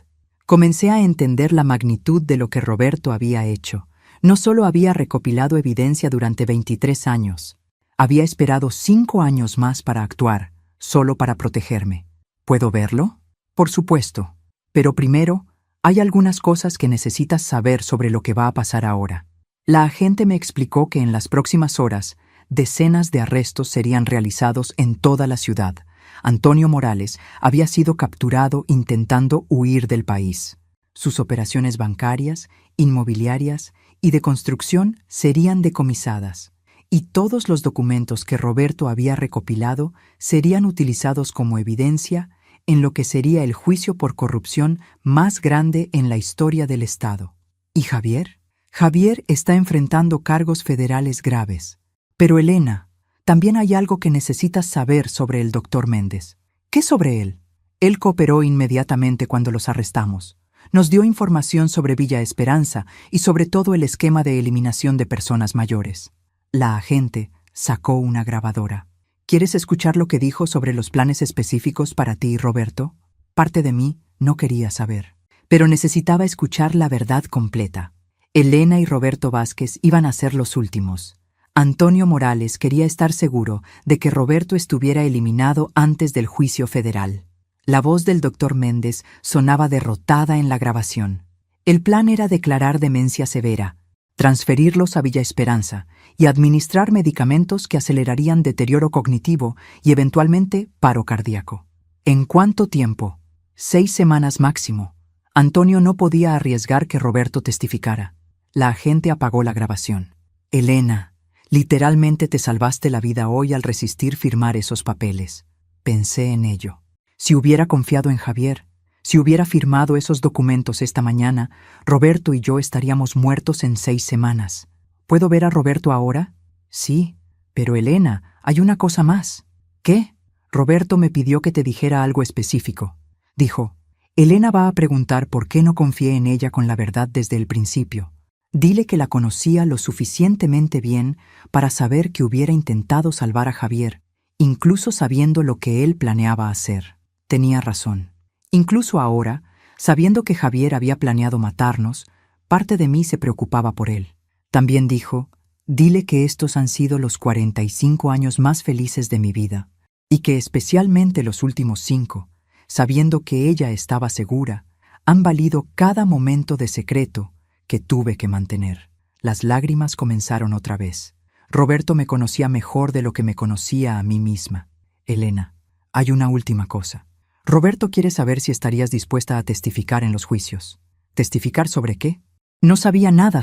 Comencé a entender la magnitud de lo que Roberto había hecho. No solo había recopilado evidencia durante 23 años, había esperado 5 años más para actuar, solo para protegerme. ¿Puedo verlo? Por supuesto. Pero primero, hay algunas cosas que necesitas saber sobre lo que va a pasar ahora. La agente me explicó que en las próximas horas, decenas de arrestos serían realizados en toda la ciudad. Antonio Morales había sido capturado intentando huir del país. Sus operaciones bancarias, inmobiliarias y de construcción serían decomisadas, y todos los documentos que Roberto había recopilado serían utilizados como evidencia en lo que sería el juicio por corrupción más grande en la historia del Estado. ¿Y Javier? Javier está enfrentando cargos federales graves. Pero Elena, también hay algo que necesitas saber sobre el doctor Méndez. ¿Qué sobre él? Él cooperó inmediatamente cuando los arrestamos. Nos dio información sobre Villa Esperanza y sobre todo el esquema de eliminación de personas mayores. La agente sacó una grabadora. ¿Quieres escuchar lo que dijo sobre los planes específicos para ti y Roberto? Parte de mí no quería saber, pero necesitaba escuchar la verdad completa. Elena y Roberto Vázquez iban a ser los últimos. Antonio Morales quería estar seguro de que Roberto estuviera eliminado antes del juicio federal. La voz del doctor Méndez sonaba derrotada en la grabación. El plan era declarar demencia severa, transferirlos a Villa Esperanza y administrar medicamentos que acelerarían deterioro cognitivo y eventualmente paro cardíaco. ¿En cuánto tiempo? 6 semanas máximo. Antonio no podía arriesgar que Roberto testificara. La agente apagó la grabación. «Elena, literalmente te salvaste la vida hoy al resistir firmar esos papeles». Pensé en ello. Si hubiera confiado en Javier, si hubiera firmado esos documentos esta mañana, Roberto y yo estaríamos muertos en 6 semanas. ¿Puedo ver a Roberto ahora? Sí, pero Elena, hay una cosa más. ¿Qué? Roberto me pidió que te dijera algo específico. Dijo, Elena va a preguntar por qué no confié en ella con la verdad desde el principio. Dile que la conocía lo suficientemente bien para saber que hubiera intentado salvar a Javier, incluso sabiendo lo que él planeaba hacer. Tenía razón. Incluso ahora, sabiendo que Javier había planeado matarnos, parte de mí se preocupaba por él. También dijo, dile que estos han sido los 45 años más felices de mi vida, y que especialmente los últimos 5, sabiendo que ella estaba segura, han valido cada momento de secreto que tuve que mantener. Las lágrimas comenzaron otra vez. Roberto me conocía mejor de lo que me conocía a mí misma. Elena, hay una última cosa. Roberto quiere saber si estarías dispuesta a testificar en los juicios. ¿Testificar sobre qué? No sabía nada,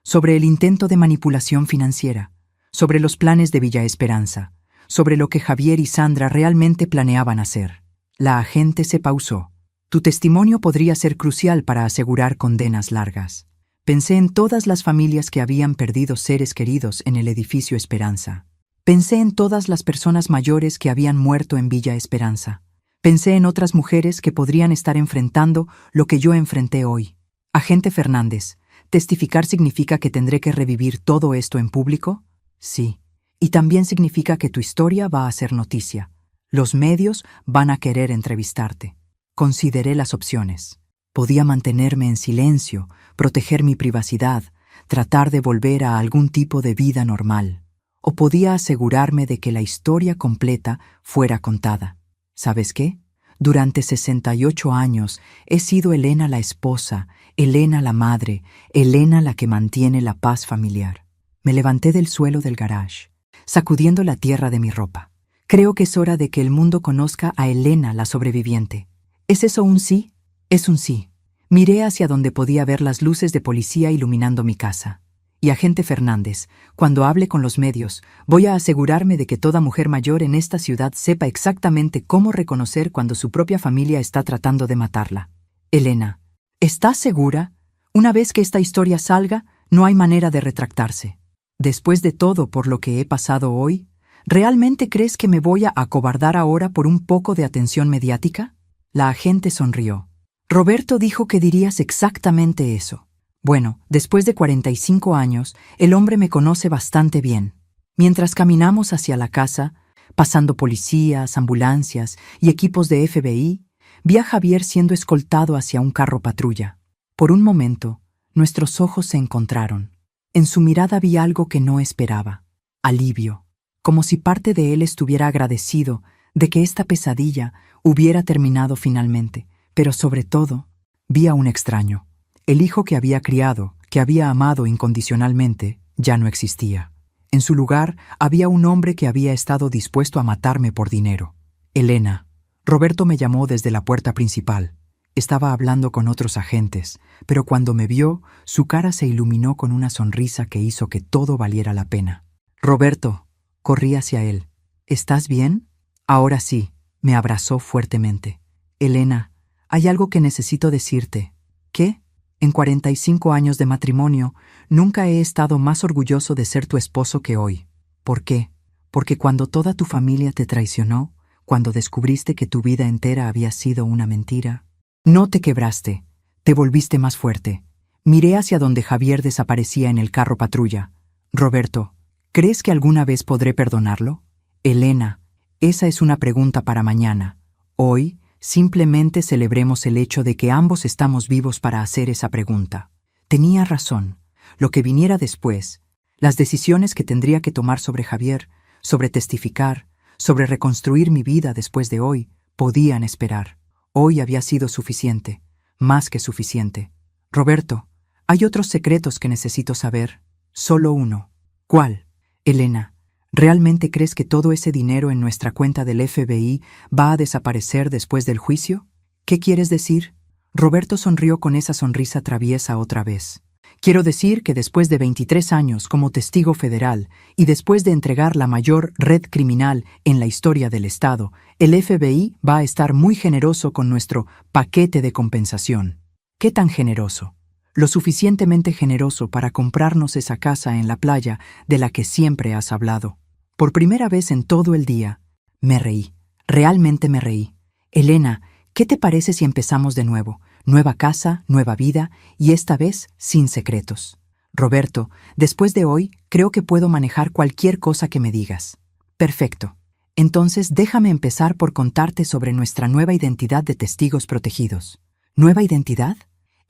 sobre el intento de manipulación financiera, sobre los planes de Villa Esperanza, sobre lo que Javier y Sandra realmente planeaban hacer. La agente se pausó. Tu testimonio podría ser crucial para asegurar condenas largas. Pensé en todas las familias que habían perdido seres queridos en el edificio Esperanza. Pensé en todas las personas mayores que habían muerto en Villa Esperanza. Pensé en otras mujeres que podrían estar enfrentando lo que yo enfrenté hoy. Agente Fernández, ¿testificar significa que tendré que revivir todo esto en público? Sí. Y también significa que tu historia va a ser noticia. Los medios van a querer entrevistarte. Consideré las opciones. Podía mantenerme en silencio, proteger mi privacidad, tratar de volver a algún tipo de vida normal. O podía asegurarme de que la historia completa fuera contada. ¿Sabes qué? Durante 68 años he sido Elena la esposa, Elena la madre, Elena la que mantiene la paz familiar. Me levanté del suelo del garage, sacudiendo la tierra de mi ropa. Creo que es hora de que el mundo conozca a Elena la sobreviviente. ¿Es eso un sí? Es un sí. Miré hacia donde podía ver las luces de policía iluminando mi casa. Y agente Fernández, cuando hable con los medios, voy a asegurarme de que toda mujer mayor en esta ciudad sepa exactamente cómo reconocer cuando su propia familia está tratando de matarla. Elena, ¿estás segura? Una vez que esta historia salga, no hay manera de retractarse. Después de todo por lo que he pasado hoy, ¿realmente crees que me voy a acobardar ahora por un poco de atención mediática? La agente sonrió. Roberto dijo que dirías exactamente eso. Bueno, después de 45 años, el hombre me conoce bastante bien. Mientras caminamos hacia la casa, pasando policías, ambulancias y equipos de FBI, vi a Javier siendo escoltado hacia un carro patrulla. Por un momento, nuestros ojos se encontraron. En su mirada vi algo que no esperaba: alivio, como si parte de él estuviera agradecido de que esta pesadilla hubiera terminado finalmente. Pero sobre todo, vi a un extraño. El hijo que había criado, que había amado incondicionalmente, ya no existía. En su lugar había un hombre que había estado dispuesto a matarme por dinero. Elena. Roberto me llamó desde la puerta principal. Estaba hablando con otros agentes, pero cuando me vio, su cara se iluminó con una sonrisa que hizo que todo valiera la pena. Roberto, corrí hacia él. ¿Estás bien? Ahora sí, me abrazó fuertemente. Elena, hay algo que necesito decirte. ¿Qué? En 45 años de matrimonio, nunca he estado más orgulloso de ser tu esposo que hoy. ¿Por qué? Porque cuando toda tu familia te traicionó, cuando descubriste que tu vida entera había sido una mentira, no te quebraste, te volviste más fuerte. Miré hacia donde Javier desaparecía en el carro patrulla. Roberto, ¿crees que alguna vez podré perdonarlo? Elena, esa es una pregunta para mañana. Hoy, simplemente celebremos el hecho de que ambos estamos vivos para hacer esa pregunta. Tenía razón. Lo que viniera después, las decisiones que tendría que tomar sobre Javier, sobre testificar, sobre reconstruir mi vida después de hoy, podían esperar. Hoy había sido suficiente, más que suficiente. Roberto, hay otros secretos que necesito saber. Solo uno. ¿Cuál? Elena, ¿realmente crees que todo ese dinero en nuestra cuenta del FBI va a desaparecer después del juicio? ¿Qué quieres decir? Roberto sonrió con esa sonrisa traviesa otra vez. Quiero decir que después de 23 años como testigo federal y después de entregar la mayor red criminal en la historia del Estado, el FBI va a estar muy generoso con nuestro paquete de compensación. ¿Qué tan generoso? Lo suficientemente generoso para comprarnos esa casa en la playa de la que siempre has hablado. Por primera vez en todo el día, me reí. Realmente me reí. Elena, ¿qué te parece si empezamos de nuevo? Nueva casa, nueva vida, y esta vez sin secretos. Roberto, después de hoy, creo que puedo manejar cualquier cosa que me digas. Perfecto. Entonces déjame empezar por contarte sobre nuestra nueva identidad de testigos protegidos. ¿Nueva identidad?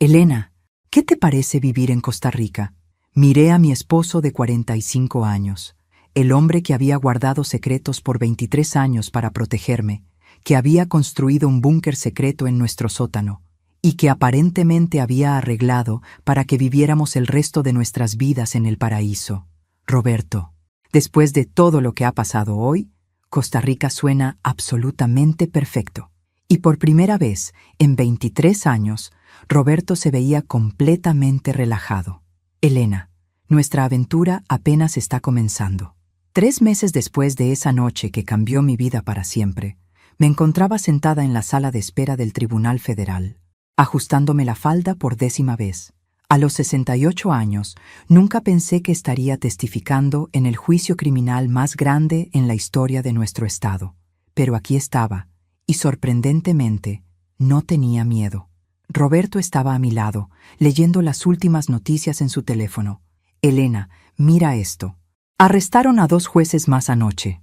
Elena, ¿qué te parece vivir en Costa Rica? Miré a mi esposo de 45 años, el hombre que había guardado secretos por 23 años para protegerme, que había construido un búnker secreto en nuestro sótano, y que aparentemente había arreglado para que viviéramos el resto de nuestras vidas en el paraíso. Roberto, después de todo lo que ha pasado hoy, Costa Rica suena absolutamente perfecto. Y por primera vez, en 23 años, Roberto se veía completamente relajado. Elena, nuestra aventura apenas está comenzando. 3 meses después de esa noche que cambió mi vida para siempre, me encontraba sentada en la sala de espera del Tribunal Federal, ajustándome la falda por 10ª vez. A los 68 años, nunca pensé que estaría testificando en el juicio criminal más grande en la historia de nuestro estado. Pero aquí estaba, y sorprendentemente, no tenía miedo. Roberto estaba a mi lado, leyendo las últimas noticias en su teléfono. Elena, mira esto. Arrestaron a 2 jueces más anoche.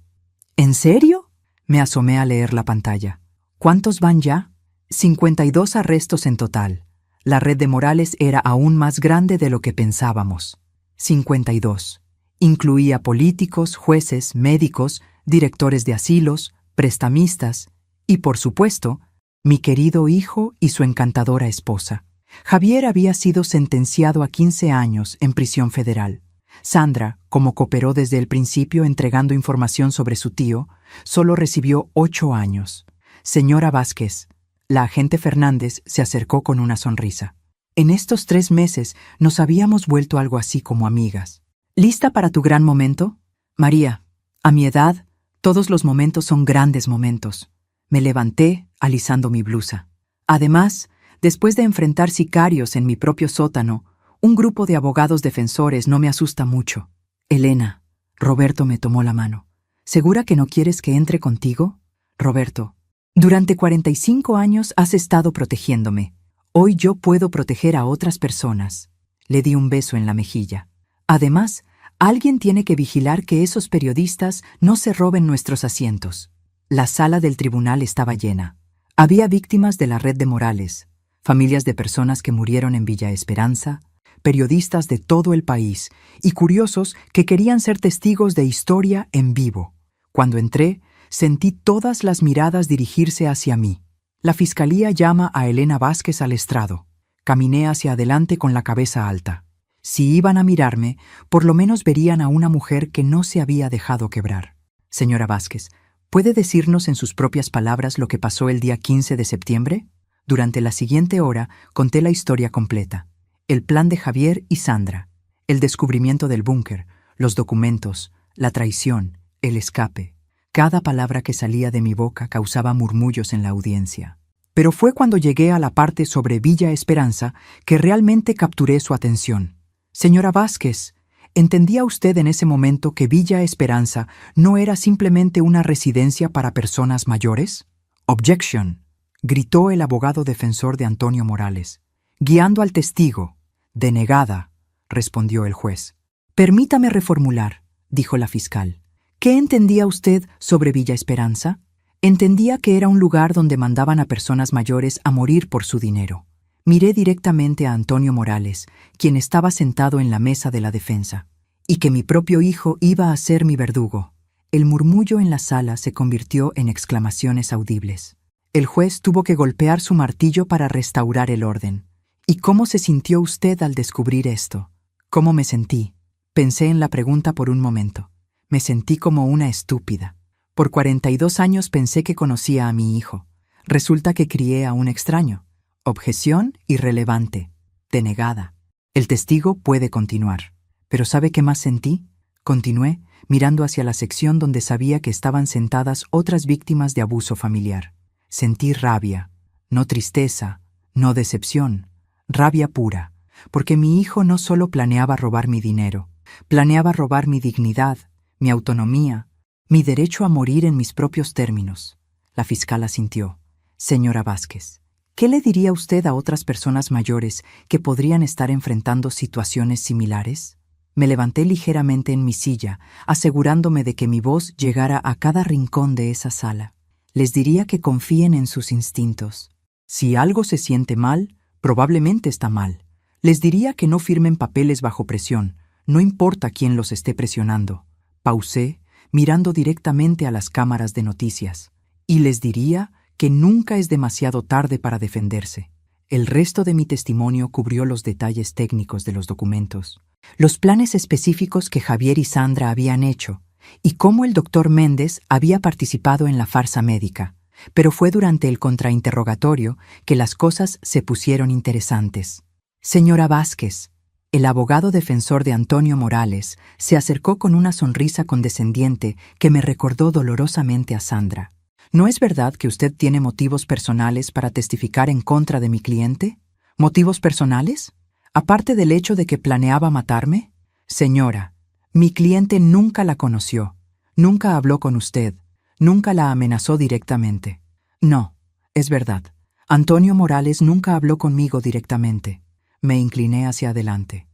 ¿En serio? Me asomé a leer la pantalla. ¿Cuántos van ya? 52 arrestos en total. La red de Morales era aún más grande de lo que pensábamos. 52. Incluía políticos, jueces, médicos, directores de asilos, prestamistas y, por supuesto, mi querido hijo y su encantadora esposa. Javier había sido sentenciado a 15 años en prisión federal. Sandra, como cooperó desde el principio entregando información sobre su tío, solo recibió 8 años. Señora Vázquez, la agente Fernández se acercó con una sonrisa. En estos 3 meses nos habíamos vuelto algo así como amigas. ¿Lista para tu gran momento? María, a mi edad, todos los momentos son grandes momentos. Me levanté, alisando mi blusa. Además, después de enfrentar sicarios en mi propio sótano, un grupo de abogados defensores no me asusta mucho. Elena, Roberto me tomó la mano. ¿Segura que no quieres que entre contigo? Roberto, durante 45 años has estado protegiéndome. Hoy yo puedo proteger a otras personas. Le di un beso en la mejilla. Además, alguien tiene que vigilar que esos periodistas no se roben nuestros asientos. La sala del tribunal estaba llena. Había víctimas de la red de Morales, familias de personas que murieron en Villa Esperanza, periodistas de todo el país y curiosos que querían ser testigos de historia en vivo. Cuando entré, sentí todas las miradas dirigirse hacia mí. La fiscalía llama a Elena Vázquez al estrado. Caminé hacia adelante con la cabeza alta. Si iban a mirarme, por lo menos verían a una mujer que no se había dejado quebrar. Señora Vázquez, ¿puede decirnos en sus propias palabras lo que pasó el día 15 de septiembre? Durante la siguiente hora conté la historia completa. El plan de Javier y Sandra, el descubrimiento del búnker, los documentos, la traición, el escape. Cada palabra que salía de mi boca causaba murmullos en la audiencia. Pero fue cuando llegué a la parte sobre Villa Esperanza que realmente capturé su atención. Señora Vázquez, ¿entendía usted en ese momento que Villa Esperanza no era simplemente una residencia para personas mayores? Objection, gritó el abogado defensor de Antonio Morales. Guiando al testigo. Denegada, respondió el juez. Permítame reformular, dijo la fiscal. ¿Qué entendía usted sobre Villa Esperanza? Entendía que era un lugar donde mandaban a personas mayores a morir por su dinero. Miré directamente a Antonio Morales, quien estaba sentado en la mesa de la defensa, y que mi propio hijo iba a ser mi verdugo. El murmullo en la sala se convirtió en exclamaciones audibles. El juez tuvo que golpear su martillo para restaurar el orden. ¿Y cómo se sintió usted al descubrir esto? ¿Cómo me sentí? Pensé en la pregunta por un momento. Me sentí como una estúpida. Por 42 años pensé que conocía a mi hijo. Resulta que crié a un extraño. Objeción irrelevante. Denegada. El testigo puede continuar. ¿Pero sabe qué más sentí? Continué, mirando hacia la sección donde sabía que estaban sentadas otras víctimas de abuso familiar. Sentí rabia, no tristeza, no decepción, rabia pura, porque mi hijo no solo planeaba robar mi dinero, planeaba robar mi dignidad, mi autonomía, mi derecho a morir en mis propios términos. La fiscal asintió. Señora Vázquez, ¿qué le diría usted a otras personas mayores que podrían estar enfrentando situaciones similares? Me levanté ligeramente en mi silla, asegurándome de que mi voz llegara a cada rincón de esa sala. Les diría que confíen en sus instintos. Si algo se siente mal, probablemente está mal. Les diría que no firmen papeles bajo presión, no importa quién los esté presionando. Pausé, mirando directamente a las cámaras de noticias. Y les diría que nunca es demasiado tarde para defenderse. El resto de mi testimonio cubrió los detalles técnicos de los documentos, los planes específicos que Javier y Sandra habían hecho, y cómo el doctor Méndez había participado en la farsa médica. pero fue durante el contrainterrogatorio que las cosas se pusieron interesantes. Señora Vázquez, el abogado defensor de Antonio Morales se acercó con una sonrisa condescendiente que me recordó dolorosamente a Sandra. ¿No es verdad que usted tiene motivos personales para testificar en contra de mi cliente? ¿Motivos personales? Aparte del hecho de que planeaba matarme. Señora, mi cliente nunca la conoció, nunca habló con usted, nunca la amenazó directamente. No, es verdad. Antonio Morales nunca habló conmigo directamente. Me incliné hacia adelante.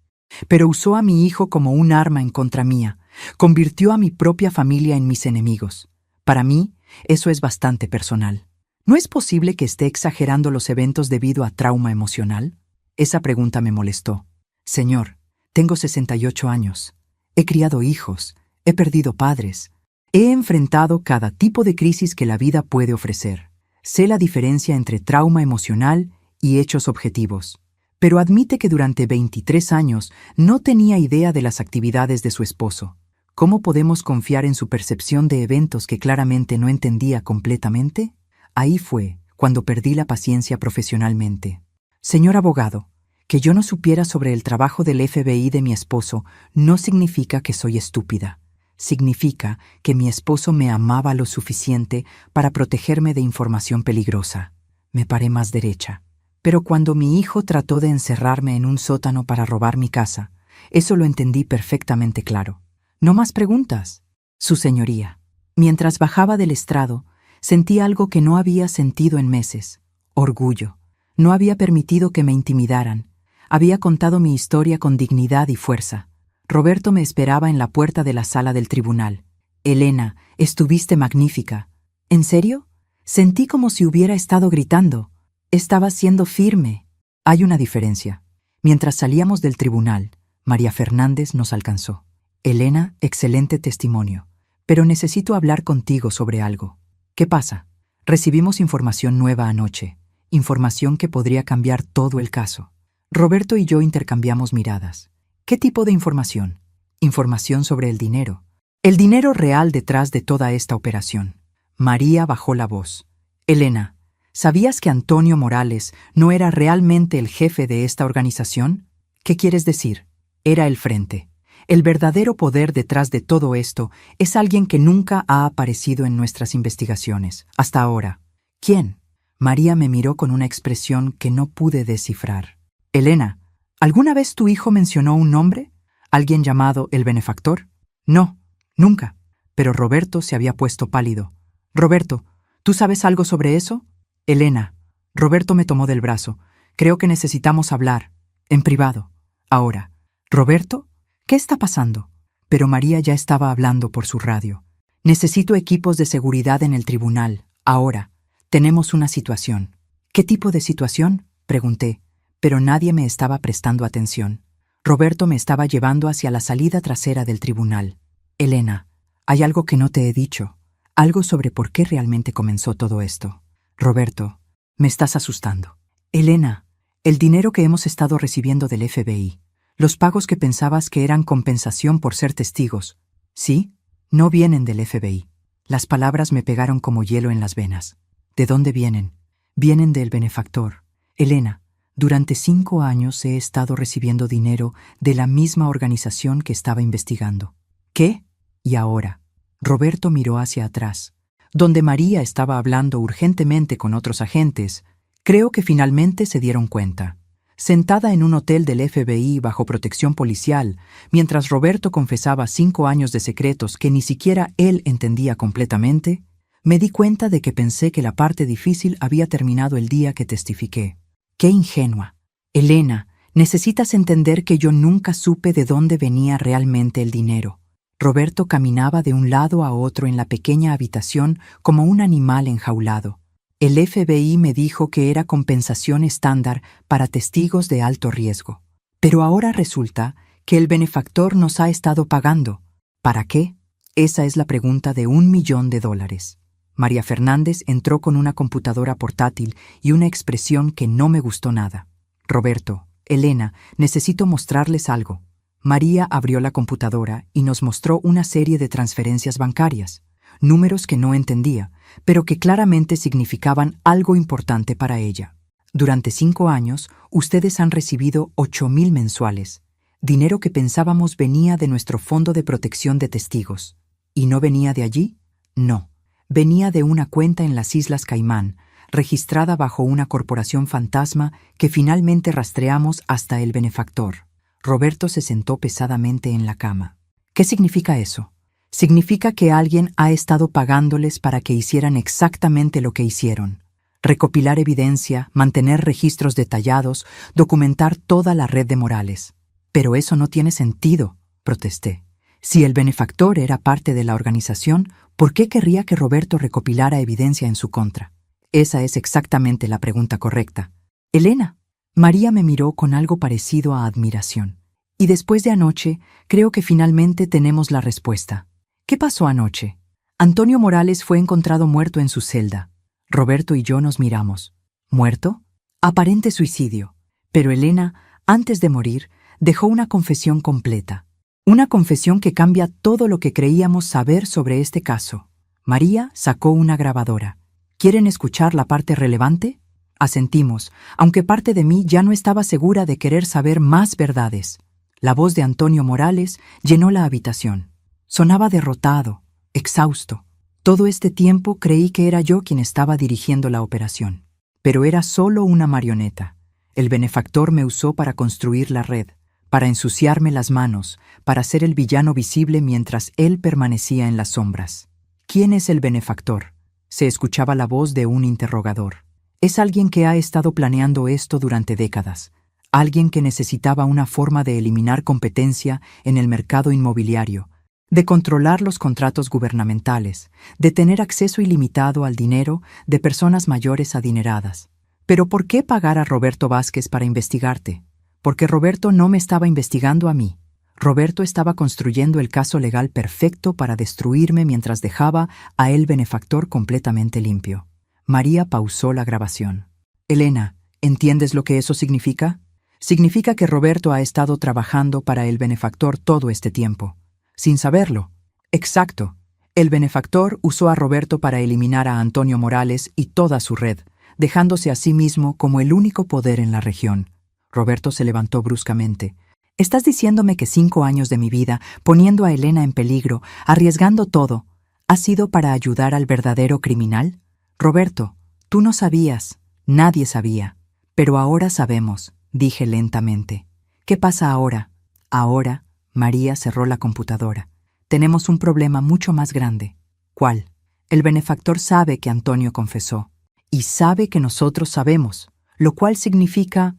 Pero usó a mi hijo como un arma en contra mía, convirtió a mi propia familia en mis enemigos. Para mí, eso es bastante personal. ¿No es posible que esté exagerando los eventos debido a trauma emocional? Esa pregunta me molestó. Señor, tengo 68 años. He criado hijos, he perdido padres. He enfrentado cada tipo de crisis que la vida puede ofrecer. Sé la diferencia entre trauma emocional y hechos objetivos. Pero admite que durante 23 años no tenía idea de las actividades de su esposo. ¿Cómo podemos confiar en su percepción de eventos que claramente no entendía completamente? Ahí fue cuando perdí la paciencia profesionalmente. Señor abogado, que yo no supiera sobre el trabajo del FBI de mi esposo no significa que soy estúpida. Significa que mi esposo me amaba lo suficiente para protegerme de información peligrosa. Me paré más derecha. Pero cuando mi hijo trató de encerrarme en un sótano para robar mi casa, eso lo entendí perfectamente claro. No más preguntas. Su señoría. Mientras bajaba del estrado, sentí algo que no había sentido en meses. Orgullo. No había permitido que me intimidaran. Había contado mi historia con dignidad y fuerza. Roberto me esperaba en la puerta de la sala del tribunal. Elena, estuviste magnífica. ¿En serio? Sentí como si hubiera estado gritando. Estaba siendo firme. Hay una diferencia. Mientras salíamos del tribunal, María Fernández nos alcanzó. Elena, excelente testimonio. Pero necesito hablar contigo sobre algo. ¿Qué pasa? Recibimos información nueva anoche. Información que podría cambiar todo el caso. Roberto y yo intercambiamos miradas. ¿Qué tipo de información? Información sobre el dinero. El dinero real detrás de toda esta operación. María bajó la voz. Elena, ¿sabías que Antonio Morales no era realmente el jefe de esta organización? ¿Qué quieres decir? Era el frente. El verdadero poder detrás de todo esto es alguien que nunca ha aparecido en nuestras investigaciones, hasta ahora. ¿Quién? María me miró con una expresión que no pude descifrar. Elena, ¿alguna vez tu hijo mencionó un nombre? ¿Alguien llamado el benefactor? No, nunca. Pero Roberto se había puesto pálido. Roberto, ¿tú sabes algo sobre eso? Elena, Roberto me tomó del brazo. Creo que necesitamos hablar, en privado. Ahora. ¿Roberto? ¿Qué está pasando? Pero María ya estaba hablando por su radio. Necesito equipos de seguridad en el tribunal, ahora. Tenemos una situación. ¿Qué tipo de situación? Pregunté, pero nadie me estaba prestando atención. Roberto me estaba llevando hacia la salida trasera del tribunal. Elena, hay algo que no te he dicho. Algo sobre por qué realmente comenzó todo esto. Roberto, me estás asustando. Elena, el dinero que hemos estado recibiendo del FBI. Los pagos que pensabas que eran compensación por ser testigos. ¿Sí? No vienen del FBI. Las palabras me pegaron como hielo en las venas. ¿De dónde vienen? Vienen del benefactor. Elena, durante 5 años he estado recibiendo dinero de la misma organización que estaba investigando. ¿Qué? Y ahora. Roberto miró hacia atrás, donde María estaba hablando urgentemente con otros agentes. Creo que finalmente se dieron cuenta. Sentada en un hotel del FBI bajo protección policial, mientras Roberto confesaba 5 años de secretos que ni siquiera él entendía completamente, me di cuenta de que pensé que la parte difícil había terminado el día que testifiqué. ¡Qué ingenua! Elena, necesitas entender que yo nunca supe de dónde venía realmente el dinero. Roberto caminaba de un lado a otro en la pequeña habitación como un animal enjaulado. El FBI me dijo que era compensación estándar para testigos de alto riesgo. Pero ahora resulta que el benefactor nos ha estado pagando. ¿Para qué? Esa es la pregunta de $1.000.000. María Fernández entró con una computadora portátil y una expresión que no me gustó nada. Roberto, Elena, necesito mostrarles algo. María abrió la computadora y nos mostró una serie de transferencias bancarias. números que no entendía, pero que claramente significaban algo importante para ella. Durante 5 años, ustedes han recibido 8,000 mensuales, dinero que pensábamos venía de nuestro fondo de protección de testigos. ¿Y no venía de allí? No. Venía de una cuenta en las Islas Caimán, registrada bajo una corporación fantasma que finalmente rastreamos hasta el benefactor. Roberto se sentó pesadamente en la cama. ¿Qué significa eso? Significa que alguien ha estado pagándoles para que hicieran exactamente lo que hicieron. Recopilar evidencia, mantener registros detallados, documentar toda la red de Morales. Pero eso no tiene sentido, protesté. Si el benefactor era parte de la organización, ¿por qué querría que Roberto recopilara evidencia en su contra? Esa es exactamente la pregunta correcta. Elena. María me miró con algo parecido a admiración. Y después de anoche, creo que finalmente tenemos la respuesta. ¿Qué pasó anoche? Antonio Morales fue encontrado muerto en su celda. Roberto y yo nos miramos. ¿Muerto? Aparente suicidio. Pero Elena, antes de morir, dejó una confesión completa. Una confesión que cambia todo lo que creíamos saber sobre este caso. María sacó una grabadora. ¿Quieren escuchar la parte relevante? Asentimos, aunque parte de mí ya no estaba segura de querer saber más verdades. La voz de Antonio Morales llenó la habitación. Sonaba derrotado, exhausto. Todo este tiempo creí que era yo quien estaba dirigiendo la operación. Pero era solo una marioneta. El benefactor me usó para construir la red, para ensuciarme las manos, para ser el villano visible mientras él permanecía en las sombras. ¿Quién es el benefactor? Se escuchaba la voz de un interrogador. Es alguien que ha estado planeando esto durante décadas. Alguien que necesitaba una forma de eliminar competencia en el mercado inmobiliario, de controlar los contratos gubernamentales, de tener acceso ilimitado al dinero de personas mayores adineradas. ¿Pero por qué pagar a Roberto Vázquez para investigarte? Porque Roberto no me estaba investigando a mí. Roberto estaba construyendo el caso legal perfecto para destruirme mientras dejaba a el benefactor completamente limpio. María pausó la grabación. Elena, ¿entiendes lo que eso significa? Significa que Roberto ha estado trabajando para el benefactor todo este tiempo. Sin saberlo. Exacto. El benefactor usó a Roberto para eliminar a Antonio Morales y toda su red, dejándose a sí mismo como el único poder en la región. Roberto se levantó bruscamente. ¿Estás diciéndome que 5 años de mi vida, poniendo a Elena en peligro, arriesgando todo, ha sido para ayudar al verdadero criminal? Roberto, tú no sabías, nadie sabía. Pero ahora sabemos, dije lentamente. ¿Qué pasa ahora? Ahora, María cerró la computadora. Tenemos un problema mucho más grande. ¿Cuál? El benefactor sabe que Antonio confesó. Y sabe que nosotros sabemos, lo cual significa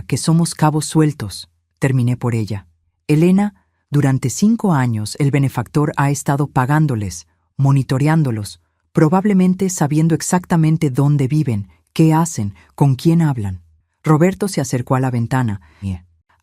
que somos cabos sueltos. Terminé por ella. Elena, durante 5 años el benefactor ha estado pagándoles, monitoreándolos, probablemente sabiendo exactamente dónde viven, qué hacen, con quién hablan. Roberto se acercó a la ventana,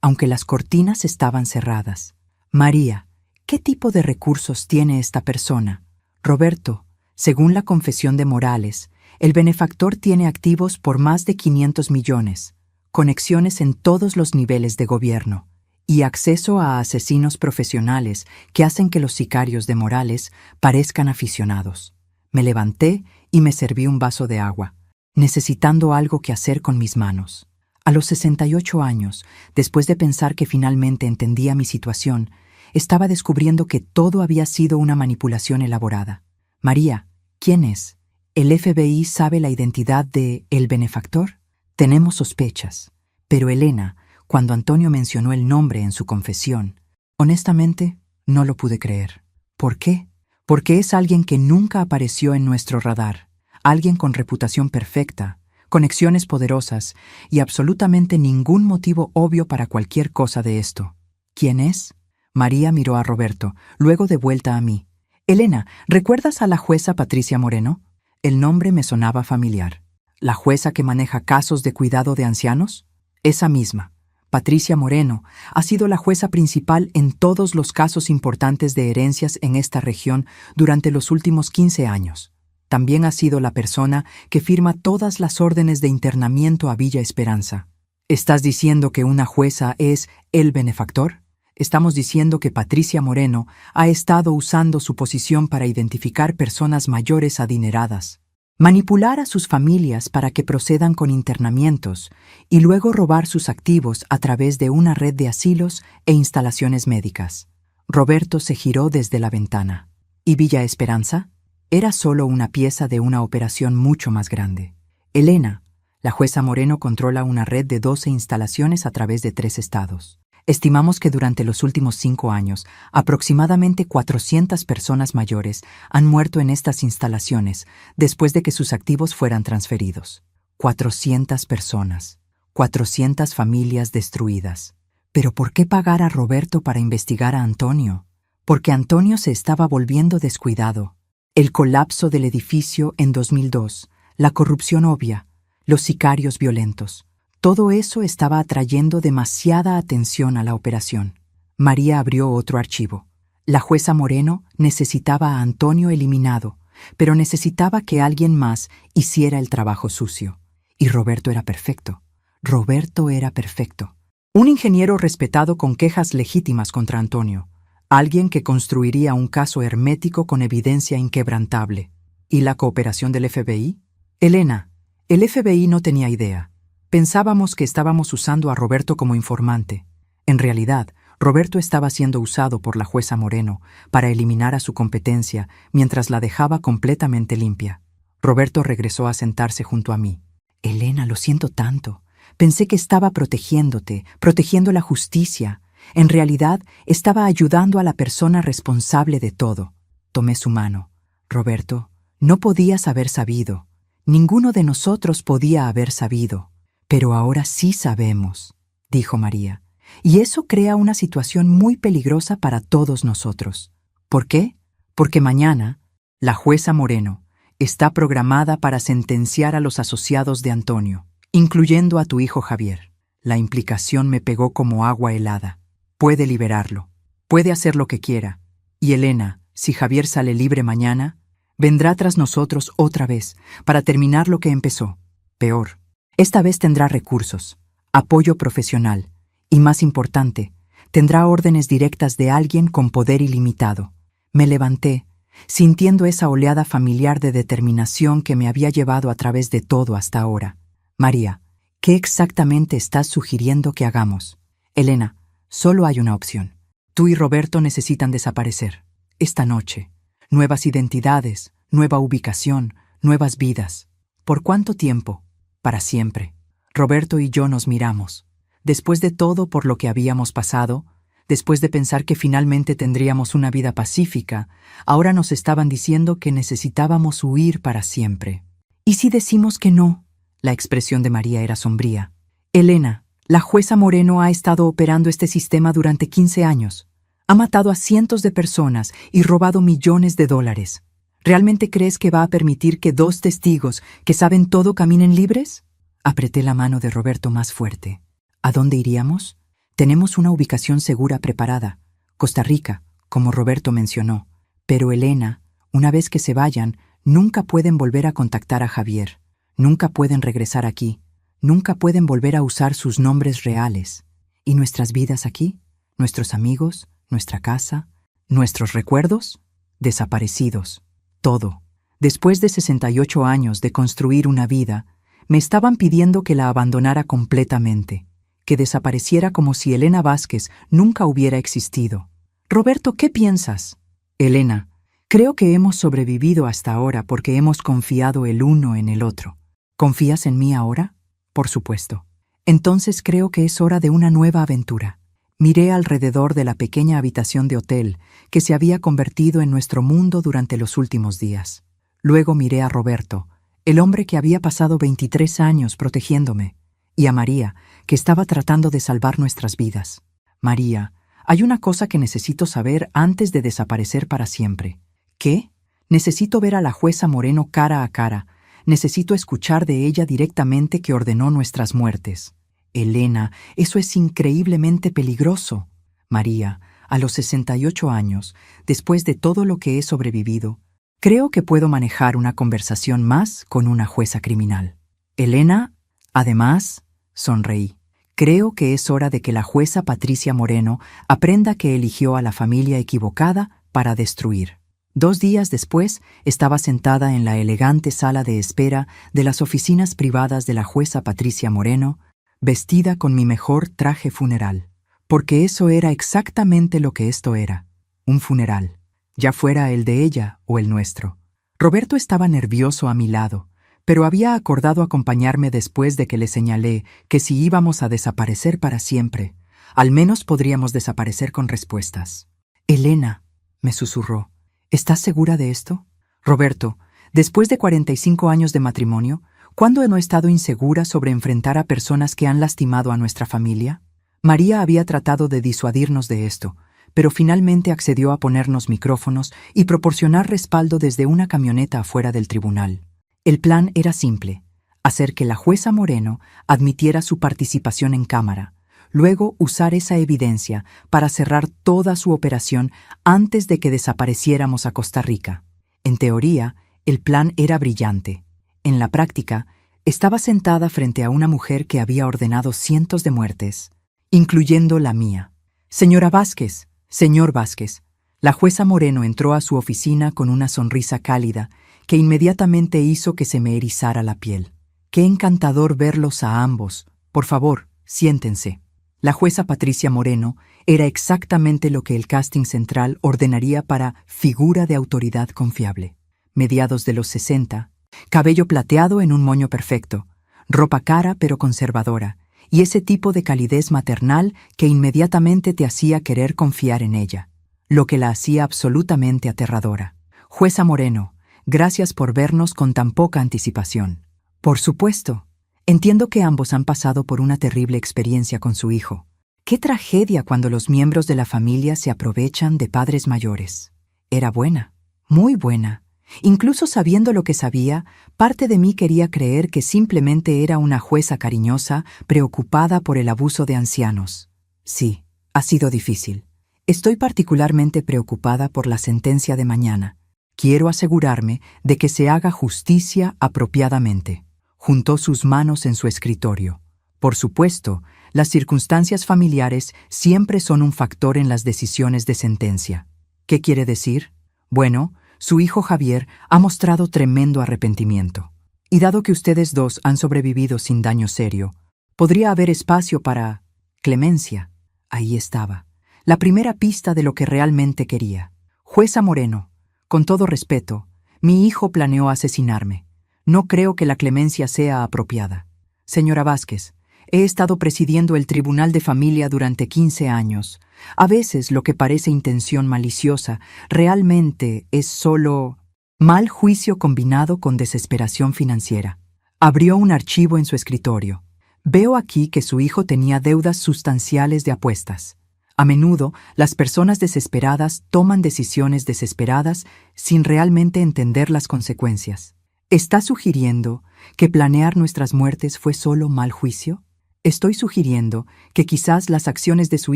aunque las cortinas estaban cerradas. María, ¿qué tipo de recursos tiene esta persona? Roberto, según la confesión de Morales, el benefactor tiene activos por más de 500 millones, conexiones en todos los niveles de gobierno y acceso a asesinos profesionales que hacen que los sicarios de Morales parezcan aficionados. Me levanté y me serví un vaso de agua, necesitando algo que hacer con mis manos. A los 68 años, después de pensar que finalmente entendía mi situación, estaba descubriendo que todo había sido una manipulación elaborada. María, ¿quién es? ¿El FBI sabe la identidad de el benefactor? Tenemos sospechas. Pero Elena, cuando Antonio mencionó el nombre en su confesión, honestamente, no lo pude creer. ¿Por qué? Porque es alguien que nunca apareció en nuestro radar, alguien con reputación perfecta, conexiones poderosas y absolutamente ningún motivo obvio para cualquier cosa de esto. ¿Quién es? María miró a Roberto, luego de vuelta a mí. Elena, ¿recuerdas a la jueza Patricia Moreno? El nombre me sonaba familiar. ¿La jueza que maneja casos de cuidado de ancianos? Esa misma. Patricia Moreno ha sido la jueza principal en todos los casos importantes de herencias en esta región durante los últimos 15 años. También ha sido la persona que firma todas las órdenes de internamiento a Villa Esperanza. ¿Estás diciendo que una jueza es el benefactor? Estamos diciendo que Patricia Moreno ha estado usando su posición para identificar personas mayores adineradas, manipular a sus familias para que procedan con internamientos y luego robar sus activos a través de una red de asilos e instalaciones médicas. Roberto se giró desde la ventana. ¿Y Villa Esperanza? Era solo una pieza de una operación mucho más grande. Elena, la jueza Moreno, controla una red de 12 instalaciones a través de 3 estados. Estimamos que durante los últimos 5 años, aproximadamente 400 personas mayores han muerto en estas instalaciones después de que sus activos fueran transferidos. 400 personas, 400 familias destruidas. ¿Pero por qué pagar a Roberto para investigar a Antonio? Porque Antonio se estaba volviendo descuidado. El colapso del edificio en 2002, la corrupción obvia, los sicarios violentos. Todo eso estaba atrayendo demasiada atención a la operación. María abrió otro archivo. La jueza Moreno necesitaba a Antonio eliminado, pero necesitaba que alguien más hiciera el trabajo sucio. Y Roberto era perfecto. Roberto era perfecto. Un ingeniero respetado con quejas legítimas contra Antonio. Alguien que construiría un caso hermético con evidencia inquebrantable. ¿Y la cooperación del FBI? Elena, el FBI no tenía idea. Pensábamos que estábamos usando a Roberto como informante. En realidad, Roberto estaba siendo usado por la jueza Moreno para eliminar a su competencia mientras la dejaba completamente limpia. Roberto regresó a sentarse junto a mí. Elena, lo siento tanto. Pensé que estaba protegiéndote, protegiendo la justicia. En realidad, estaba ayudando a la persona responsable de todo. Tomé su mano. Roberto, no podías haber sabido. Ninguno de nosotros podía haber sabido. Pero ahora sí sabemos, dijo María, y eso crea una situación muy peligrosa para todos nosotros. ¿Por qué? Porque mañana, la jueza Moreno está programada para sentenciar a los asociados de Antonio, incluyendo a tu hijo Javier. La implicación me pegó como agua helada. Puede liberarlo, puede hacer lo que quiera. Y Elena, si Javier sale libre mañana, vendrá tras nosotros otra vez para terminar lo que empezó. Peor. Esta vez tendrá recursos, apoyo profesional y, más importante, tendrá órdenes directas de alguien con poder ilimitado. Me levanté, sintiendo esa oleada familiar de determinación que me había llevado a través de todo hasta ahora. María, ¿qué exactamente estás sugiriendo que hagamos? Elena, solo hay una opción. Tú y Roberto necesitan desaparecer. Esta noche. Nuevas identidades, nueva ubicación, nuevas vidas. ¿Por cuánto tiempo? Para siempre. Roberto y yo nos miramos. Después de todo por lo que habíamos pasado, después de pensar que finalmente tendríamos una vida pacífica, ahora nos estaban diciendo que necesitábamos huir para siempre. ¿Y si decimos que no? La expresión de María era sombría. Elena, la jueza Moreno ha estado operando este sistema durante 15 años. Ha matado a cientos de personas y robado millones de dólares. ¿Realmente crees que va a permitir que 2 testigos que saben todo caminen libres? Apreté la mano de Roberto más fuerte. ¿A dónde iríamos? Tenemos una ubicación segura preparada. Costa Rica, como Roberto mencionó. Pero Elena, una vez que se vayan, nunca pueden volver a contactar a Javier. Nunca pueden regresar aquí. Nunca pueden volver a usar sus nombres reales. ¿Y nuestras vidas aquí? ¿Nuestros amigos? ¿Nuestra casa? ¿Nuestros recuerdos? Desaparecidos. Todo. Después de 68 años de construir una vida, me estaban pidiendo que la abandonara completamente, que desapareciera como si Elena Vázquez nunca hubiera existido. Roberto, ¿qué piensas? Elena, creo que hemos sobrevivido hasta ahora porque hemos confiado el uno en el otro. ¿Confías en mí ahora? Por supuesto. Entonces creo que es hora de una nueva aventura. Miré alrededor de la pequeña habitación de hotel que se había convertido en nuestro mundo durante los últimos días. Luego miré a Roberto, el hombre que había pasado 23 años protegiéndome, y a María, que estaba tratando de salvar nuestras vidas. María, hay una cosa que necesito saber antes de desaparecer para siempre. ¿Qué? Necesito ver a la jueza Moreno cara a cara. Necesito escuchar de ella directamente que ordenó nuestras muertes. Elena, eso es increíblemente peligroso. María, a los 68 años, después de todo lo que he sobrevivido, creo que puedo manejar una conversación más con una jueza criminal. Elena, además, sonreí. Creo que es hora de que la jueza Patricia Moreno aprenda que eligió a la familia equivocada para destruir. 2 días después, estaba sentada en la elegante sala de espera de las oficinas privadas de la jueza Patricia Moreno, vestida con mi mejor traje funeral. Porque eso era exactamente lo que esto era, un funeral, ya fuera el de ella o el nuestro. Roberto estaba nervioso a mi lado, pero había acordado acompañarme después de que le señalé que si íbamos a desaparecer para siempre, al menos podríamos desaparecer con respuestas. «Elena», me susurró, «¿estás segura de esto?» «Roberto, después de 45 años de matrimonio, ¿cuándo no he estado insegura sobre enfrentar a personas que han lastimado a nuestra familia?» María había tratado de disuadirnos de esto, pero finalmente accedió a ponernos micrófonos y proporcionar respaldo desde una camioneta afuera del tribunal. El plan era simple: hacer que la jueza Moreno admitiera su participación en cámara, luego usar esa evidencia para cerrar toda su operación antes de que desapareciéramos a Costa Rica. En teoría, el plan era brillante. En la práctica, estaba sentada frente a una mujer que había ordenado cientos de muertes, incluyendo la mía. «Señora Vázquez, señor Vázquez». La jueza Moreno entró a su oficina con una sonrisa cálida que inmediatamente hizo que se me erizara la piel. «Qué encantador verlos a ambos. Por favor, siéntense». La jueza Patricia Moreno era exactamente lo que el casting central ordenaría para figura de autoridad confiable. Mediados de los 60, cabello plateado en un moño perfecto, ropa cara pero conservadora, y ese tipo de calidez maternal que inmediatamente te hacía querer confiar en ella, lo que la hacía absolutamente aterradora. «Jueza Moreno, gracias por vernos con tan poca anticipación». «Por supuesto. Entiendo que ambos han pasado por una terrible experiencia con su hijo. Qué tragedia cuando los miembros de la familia se aprovechan de padres mayores. Era buena, muy buena. Incluso sabiendo lo que sabía, parte de mí quería creer que simplemente era una jueza cariñosa, preocupada por el abuso de ancianos. Sí, ha sido difícil. Estoy particularmente preocupada por la sentencia de mañana. Quiero asegurarme de que se haga justicia apropiadamente». Juntó sus manos en su escritorio. Por supuesto, las circunstancias familiares siempre son un factor en las decisiones de sentencia. ¿Qué quiere decir? Bueno, su hijo Javier ha mostrado tremendo arrepentimiento. Y dado que ustedes dos han sobrevivido sin daño serio, podría haber espacio para clemencia. Ahí estaba, la primera pista de lo que realmente quería. «Jueza Moreno, con todo respeto, mi hijo planeó asesinarme. No creo que la clemencia sea apropiada. Señora Vázquez, he estado presidiendo el Tribunal de Familia durante 15 años. A veces lo que parece intención maliciosa realmente es solo mal juicio combinado con desesperación financiera». Abrió un archivo en su escritorio. «Veo aquí que su hijo tenía deudas sustanciales de apuestas. A menudo, las personas desesperadas toman decisiones desesperadas sin realmente entender las consecuencias. ¿Está sugiriendo que planear nuestras muertes fue solo mal juicio? Estoy sugiriendo que quizás las acciones de su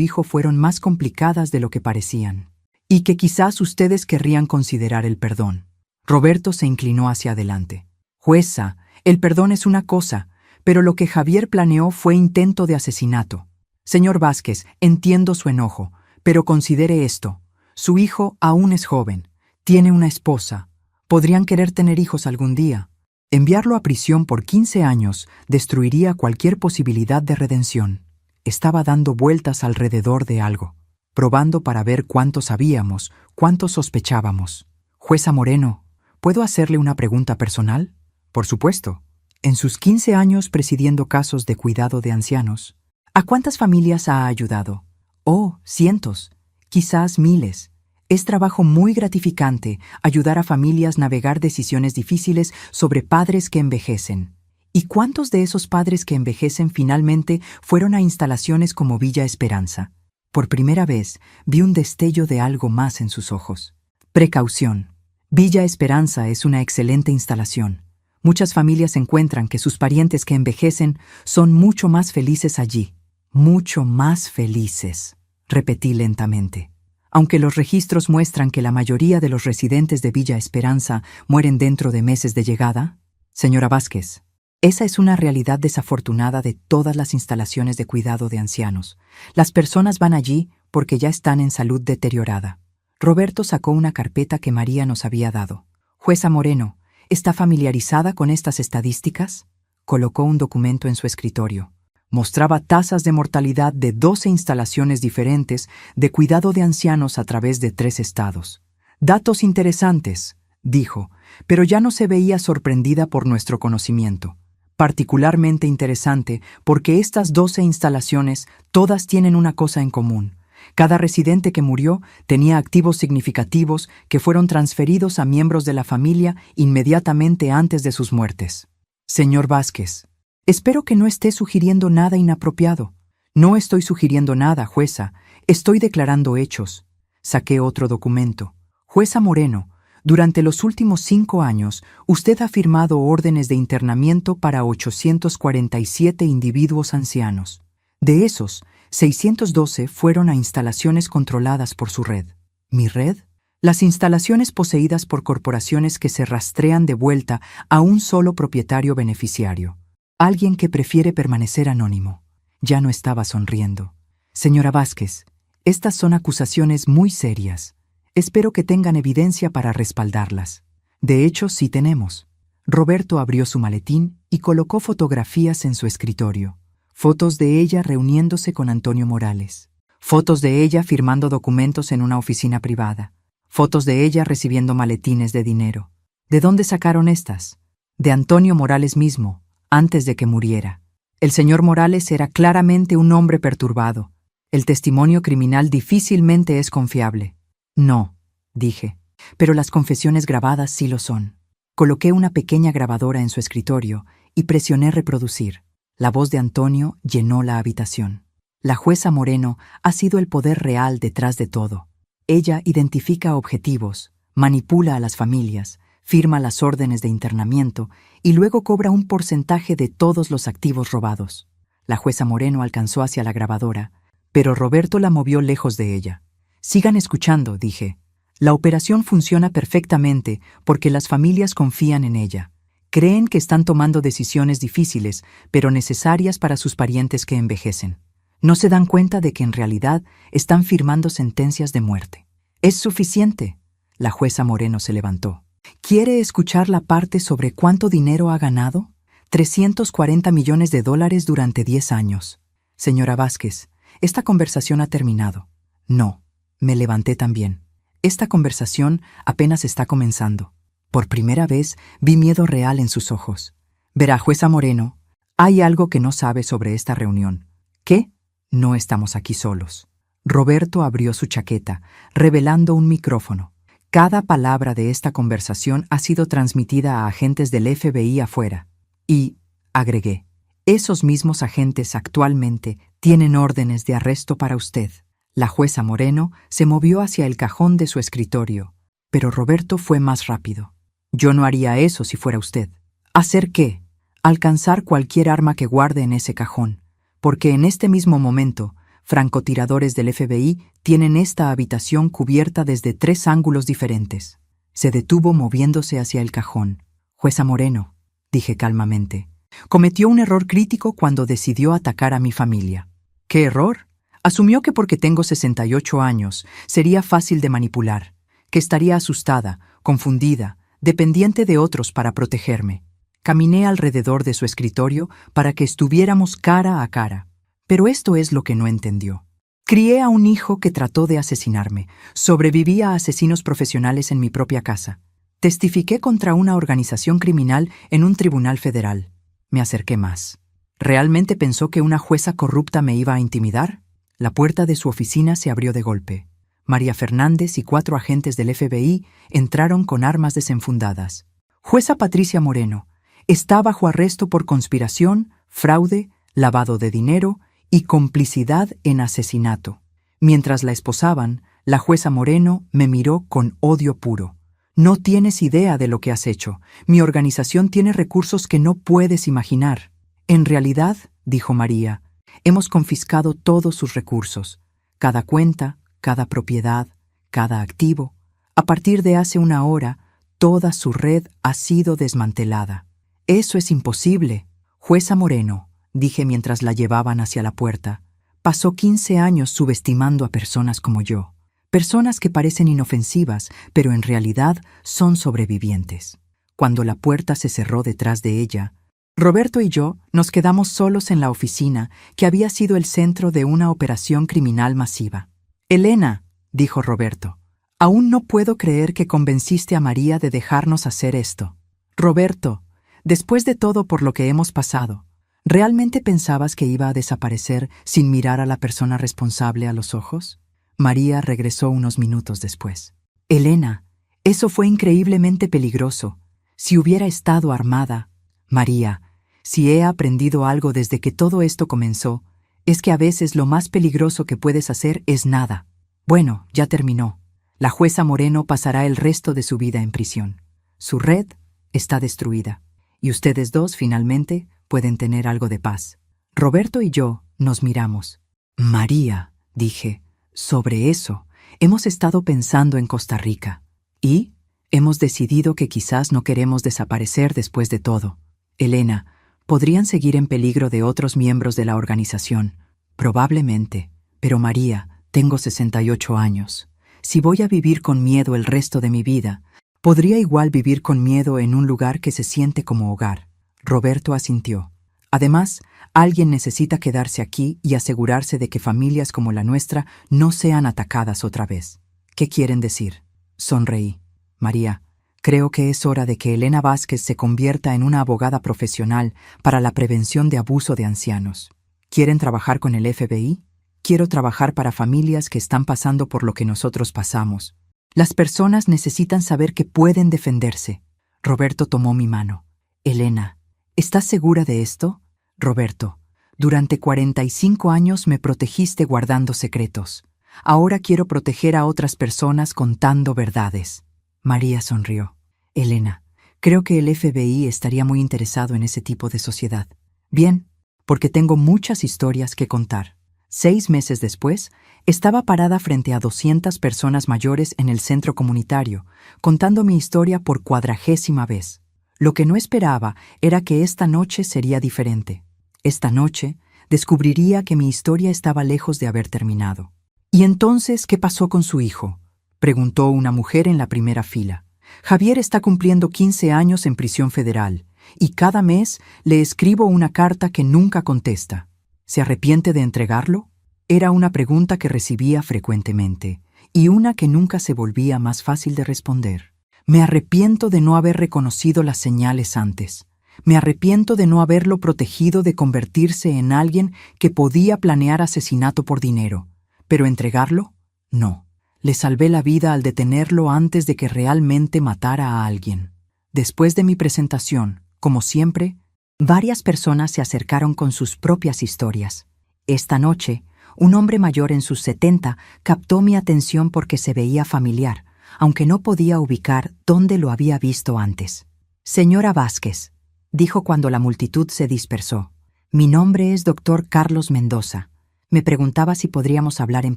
hijo fueron más complicadas de lo que parecían, y que quizás ustedes querrían considerar el perdón». Roberto se inclinó hacia adelante. «Jueza, el perdón es una cosa, pero lo que Javier planeó fue intento de asesinato. Señor Vázquez, entiendo su enojo, pero considere esto. Su hijo aún es joven, tiene una esposa. Podrían querer tener hijos algún día. Enviarlo a prisión por 15 años destruiría cualquier posibilidad de redención. Estaba dando vueltas alrededor de algo, probando para ver cuánto sabíamos, cuánto sospechábamos. «Jueza Moreno, ¿puedo hacerle una pregunta personal?» «Por supuesto. En sus 15 años presidiendo casos de cuidado de ancianos, ¿a cuántas familias ha ayudado?» «Oh, cientos, quizás miles. Es trabajo muy gratificante ayudar a familias a navegar decisiones difíciles sobre padres que envejecen. ¿Y cuántos de esos padres que envejecen finalmente fueron a instalaciones como Villa Esperanza?» Por primera vez vi un destello de algo más en sus ojos. «Precaución. Villa Esperanza es una excelente instalación. Muchas familias encuentran que sus parientes que envejecen son mucho más felices allí. Mucho más felices», repetí lentamente. «Aunque los registros muestran que la mayoría de los residentes de Villa Esperanza mueren dentro de meses de llegada». «Señora Vázquez, Esa es una realidad desafortunada de todas las instalaciones de cuidado de ancianos. Las personas van allí porque ya están en salud deteriorada. Roberto sacó una carpeta que María nos había dado. Jueza Moreno, ¿está familiarizada con estas estadísticas? Colocó un documento en su escritorio. Mostraba tasas de mortalidad de 12 instalaciones diferentes de cuidado de ancianos a través de 3 estados. Datos interesantes, dijo, pero ya no se veía sorprendida por nuestro conocimiento. Particularmente interesante porque estas 12 instalaciones todas tienen una cosa en común. Cada residente que murió tenía activos significativos que fueron transferidos a miembros de la familia inmediatamente antes de sus muertes. Señor Vázquez, espero que no esté sugiriendo nada inapropiado. No estoy sugiriendo nada, jueza. Estoy declarando hechos. Saqué otro documento. Jueza Moreno, durante los últimos 5 años, usted ha firmado órdenes de internamiento para 847 individuos ancianos. De esos, 612 fueron a instalaciones controladas por su red. ¿Mi red? Las instalaciones poseídas por corporaciones que se rastrean de vuelta a un solo propietario beneficiario. Alguien que prefiere permanecer anónimo. Ya no estaba sonriendo. Señora Vázquez, estas son acusaciones muy serias. Espero que tengan evidencia para respaldarlas. De hecho, sí tenemos. Roberto abrió su maletín y colocó fotografías en su escritorio. Fotos de ella reuniéndose con Antonio Morales. Fotos de ella firmando documentos en una oficina privada. Fotos de ella recibiendo maletines de dinero. ¿De dónde sacaron estas? De Antonio Morales mismo, antes de que muriera. El señor Morales era claramente un hombre perturbado. El testimonio criminal difícilmente es confiable. No, dije, pero las confesiones grabadas sí lo son. Coloqué una pequeña grabadora en su escritorio y presioné reproducir. La voz de Antonio llenó la habitación. La jueza Moreno ha sido el poder real detrás de todo. Ella identifica objetivos, manipula a las familias, firma las órdenes de internamiento y luego cobra un porcentaje de todos los activos robados. La jueza Moreno alcanzó hacia la grabadora, pero Roberto la movió lejos de ella. Sigan escuchando, dije. La operación funciona perfectamente porque las familias confían en ella. Creen que están tomando decisiones difíciles, pero necesarias para sus parientes que envejecen. No se dan cuenta de que en realidad están firmando sentencias de muerte. Es suficiente. La jueza Moreno se levantó. ¿Quiere escuchar la parte sobre cuánto dinero ha ganado? 340 millones de dólares durante 10 años. Señora Vázquez, esta conversación ha terminado. No. Me levanté también. Esta conversación apenas está comenzando. Por primera vez vi miedo real en sus ojos. Verá, jueza Moreno, hay algo que no sabe sobre esta reunión. ¿Qué? No estamos aquí solos. Roberto abrió su chaqueta, revelando un micrófono. Cada palabra de esta conversación ha sido transmitida a agentes del FBI afuera. Y, agregué, esos mismos agentes actualmente tienen órdenes de arresto para usted. La jueza Moreno se movió hacia el cajón de su escritorio, pero Roberto fue más rápido. Yo no haría eso si fuera usted. ¿Hacer qué? Alcanzar cualquier arma que guarde en ese cajón, porque en este mismo momento, francotiradores del FBI tienen esta habitación cubierta desde 3 ángulos diferentes. Se detuvo moviéndose hacia el cajón. Jueza Moreno, dije calmamente, cometió un error crítico cuando decidió atacar a mi familia. ¿Qué error? Asumió que porque tengo 68 años sería fácil de manipular, que estaría asustada, confundida, dependiente de otros para protegerme. Caminé alrededor de su escritorio para que estuviéramos cara a cara. Pero esto es lo que no entendió. Crié a un hijo que trató de asesinarme. Sobreviví a asesinos profesionales en mi propia casa. Testifiqué contra una organización criminal en un tribunal federal. Me acerqué más. ¿Realmente pensó que una jueza corrupta me iba a intimidar? La puerta de su oficina se abrió de golpe. María Fernández y 4 agentes del FBI entraron con armas desenfundadas. Jueza Patricia Moreno, está bajo arresto por conspiración, fraude, lavado de dinero y complicidad en asesinato. Mientras la esposaban, la jueza Moreno me miró con odio puro. No tienes idea de lo que has hecho. Mi organización tiene recursos que no puedes imaginar. En realidad, dijo María, hemos confiscado todos sus recursos, cada cuenta, cada propiedad, cada activo. A partir de hace 1 hora, toda su red ha sido desmantelada. Eso es imposible, Jueza Moreno, dije mientras la llevaban hacia la puerta, pasó 15 años subestimando a personas como yo. Personas que parecen inofensivas, pero en realidad son sobrevivientes. Cuando la puerta se cerró detrás de ella, Roberto y yo nos quedamos solos en la oficina que había sido el centro de una operación criminal masiva. «Elena», dijo Roberto, «aún no puedo creer que convenciste a María de dejarnos hacer esto. Roberto, después de todo por lo que hemos pasado, ¿realmente pensabas que iba a desaparecer sin mirar a la persona responsable a los ojos?» María regresó unos minutos después. «Elena, eso fue increíblemente peligroso. Si hubiera estado armada...» «María, si he aprendido algo desde que todo esto comenzó, es que a veces lo más peligroso que puedes hacer es nada. Bueno, ya terminó. La jueza Moreno pasará el resto de su vida en prisión. Su red está destruida, y ustedes dos finalmente pueden tener algo de paz». Roberto y yo nos miramos. «María», dije, «sobre eso, hemos estado pensando en Costa Rica. Y hemos decidido que quizás no queremos desaparecer después de todo. Elena, podrían seguir en peligro de otros miembros de la organización. Probablemente. Pero María, tengo 68 años. Si voy a vivir con miedo el resto de mi vida, podría igual vivir con miedo en un lugar que se siente como hogar». Roberto asintió. «Además, alguien necesita quedarse aquí y asegurarse de que familias como la nuestra no sean atacadas otra vez». «¿Qué quieren decir?». Sonreí. «María, creo que es hora de que Elena Vázquez se convierta en una abogada profesional para la prevención de abuso de ancianos. ¿Quieren trabajar con el FBI? Quiero trabajar para familias que están pasando por lo que nosotros pasamos. Las personas necesitan saber que pueden defenderse». Roberto tomó mi mano. «Elena, ¿estás segura de esto?». «Roberto, durante 45 años me protegiste guardando secretos. Ahora quiero proteger a otras personas contando verdades». María sonrió. «Elena, creo que el FBI estaría muy interesado en ese tipo de sociedad». «Bien, porque tengo muchas historias que contar». 6 meses después, estaba parada frente a 200 personas mayores en el centro comunitario, contando mi historia por 40ª vez. Lo que no esperaba era que esta noche sería diferente. Esta noche descubriría que mi historia estaba lejos de haber terminado. «¿Y entonces qué pasó con su hijo?», preguntó una mujer en la primera fila. «Javier está cumpliendo 15 años en prisión federal, y cada mes le escribo una carta que nunca contesta. ¿Se arrepiente de entregarlo?». Era una pregunta que recibía frecuentemente, y una que nunca se volvía más fácil de responder. «Me arrepiento de no haber reconocido las señales antes. Me arrepiento de no haberlo protegido de convertirse en alguien que podía planear asesinato por dinero. Pero entregarlo, no. Le salvé la vida al detenerlo antes de que realmente matara a alguien». Después de mi presentación, como siempre, varias personas se acercaron con sus propias historias. Esta noche, un hombre mayor en sus 70 captó mi atención porque se veía familiar, aunque no podía ubicar dónde lo había visto antes. «Señora Vázquez», dijo cuando la multitud se dispersó, «mi nombre es Dr. Carlos Mendoza. Me preguntaba si podríamos hablar en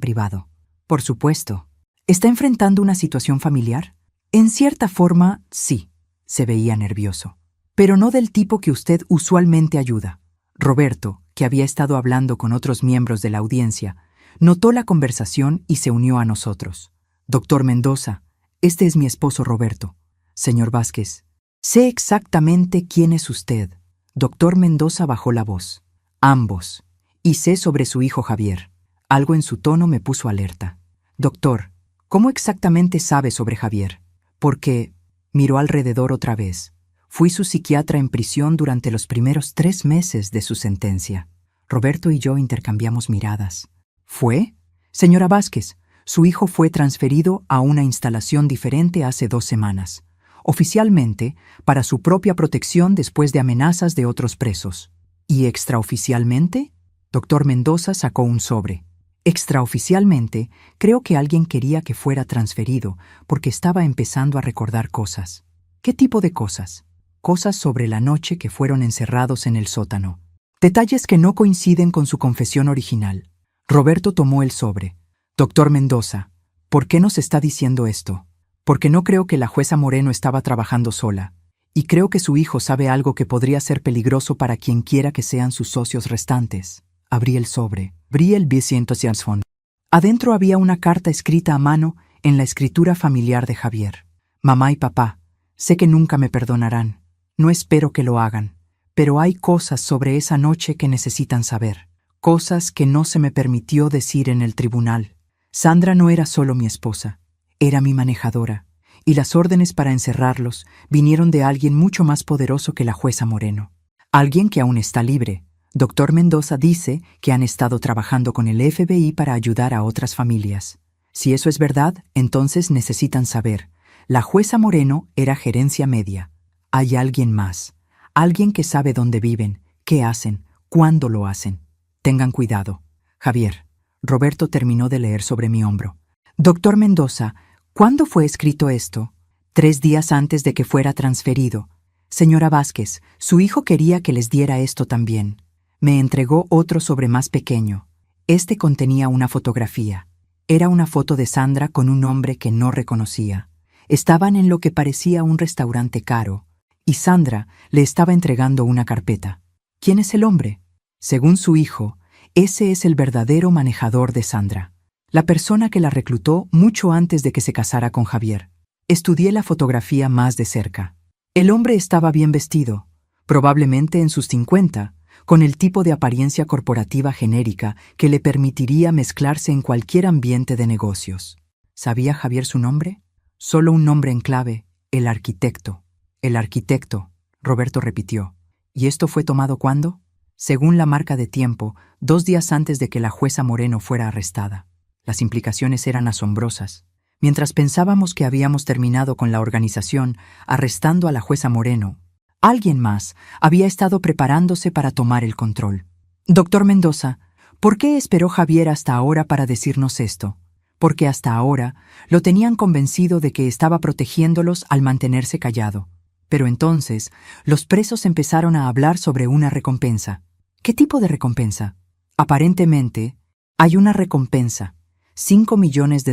privado». «Por supuesto». «¿Está enfrentando una situación familiar?». «En cierta forma, sí». Se veía nervioso. «Pero no del tipo que usted usualmente ayuda». Roberto, que había estado hablando con otros miembros de la audiencia, notó la conversación y se unió a nosotros. «Doctor Mendoza, este es mi esposo Roberto». «Señor Vázquez, sé exactamente quién es usted». Doctor Mendoza bajó la voz. «Ambos. Y sé sobre su hijo Javier». Algo en su tono me puso alerta. «Doctor, ¿cómo exactamente sabe sobre Javier?». «Porque...». Miró alrededor otra vez. «Fui su psiquiatra en prisión durante los primeros 3 meses de su sentencia». Roberto y yo intercambiamos miradas. «¿Fue?». «Señora Vázquez, su hijo fue transferido a una instalación diferente hace 2 semanas. Oficialmente, para su propia protección después de amenazas de otros presos». «¿Y extraoficialmente?». Doctor Mendoza sacó un sobre. «Extraoficialmente, creo que alguien quería que fuera transferido porque estaba empezando a recordar cosas». «¿Qué tipo de cosas?». «Cosas sobre la noche que fueron encerrados en el sótano. Detalles que no coinciden con su confesión original». Roberto tomó el sobre. «Doctor Mendoza, ¿por qué nos está diciendo esto?». «Porque no creo que la jueza Moreno estaba trabajando sola. Y creo que su hijo sabe algo que podría ser peligroso para quien quiera que sean sus socios restantes. Abrí el sobre. Abrí el B100. Adentro había una carta escrita a mano en la escritura familiar de Javier. Mamá y papá, sé que nunca me perdonarán. No espero que lo hagan. Pero hay cosas sobre esa noche que necesitan saber. Cosas que no se me permitió decir en el tribunal. Sandra no era solo mi esposa. Era mi manejadora. Y las órdenes para encerrarlos vinieron de alguien mucho más poderoso que la jueza Moreno. Alguien que aún está libre. Doctor Mendoza dice que han estado trabajando con el FBI para ayudar a otras familias. Si eso es verdad, entonces necesitan saber. La jueza Moreno era gerencia media. Hay alguien más. Alguien que sabe dónde viven, qué hacen, cuándo lo hacen. Tengan cuidado. Javier. Roberto terminó de leer sobre mi hombro. Doctor Mendoza, ¿cuándo fue escrito esto? 3 días antes de que fuera transferido. Señora Vázquez, su hijo quería que les diera esto también. Me entregó otro sobre más pequeño. Este contenía una fotografía. Era una foto de Sandra con un hombre que no reconocía. Estaban en lo que parecía un restaurante caro, y Sandra le estaba entregando una carpeta. ¿Quién es el hombre? Según su hijo, ese es el verdadero manejador de Sandra. La persona que la reclutó mucho antes de que se casara con Javier. Estudié la fotografía más de cerca. El hombre estaba bien vestido, probablemente en sus 50, con el tipo de apariencia corporativa genérica que le permitiría mezclarse en cualquier ambiente de negocios. ¿Sabía Javier su nombre? Solo un nombre en clave, el arquitecto. El arquitecto, Roberto repitió. ¿Y esto fue tomado cuándo? Según la marca de tiempo, 2 días antes de que la jueza Moreno fuera arrestada. Las implicaciones eran asombrosas. Mientras pensábamos que habíamos terminado con la organización, arrestando a la jueza Moreno, alguien más había estado preparándose para tomar el control. Doctor Mendoza, ¿por qué esperó Javier hasta ahora para decirnos esto? Porque hasta ahora lo tenían convencido de que estaba protegiéndolos al mantenerse callado. Pero entonces los presos empezaron a hablar sobre una recompensa. ¿Qué tipo de recompensa? Aparentemente, hay una recompensa. $5 millones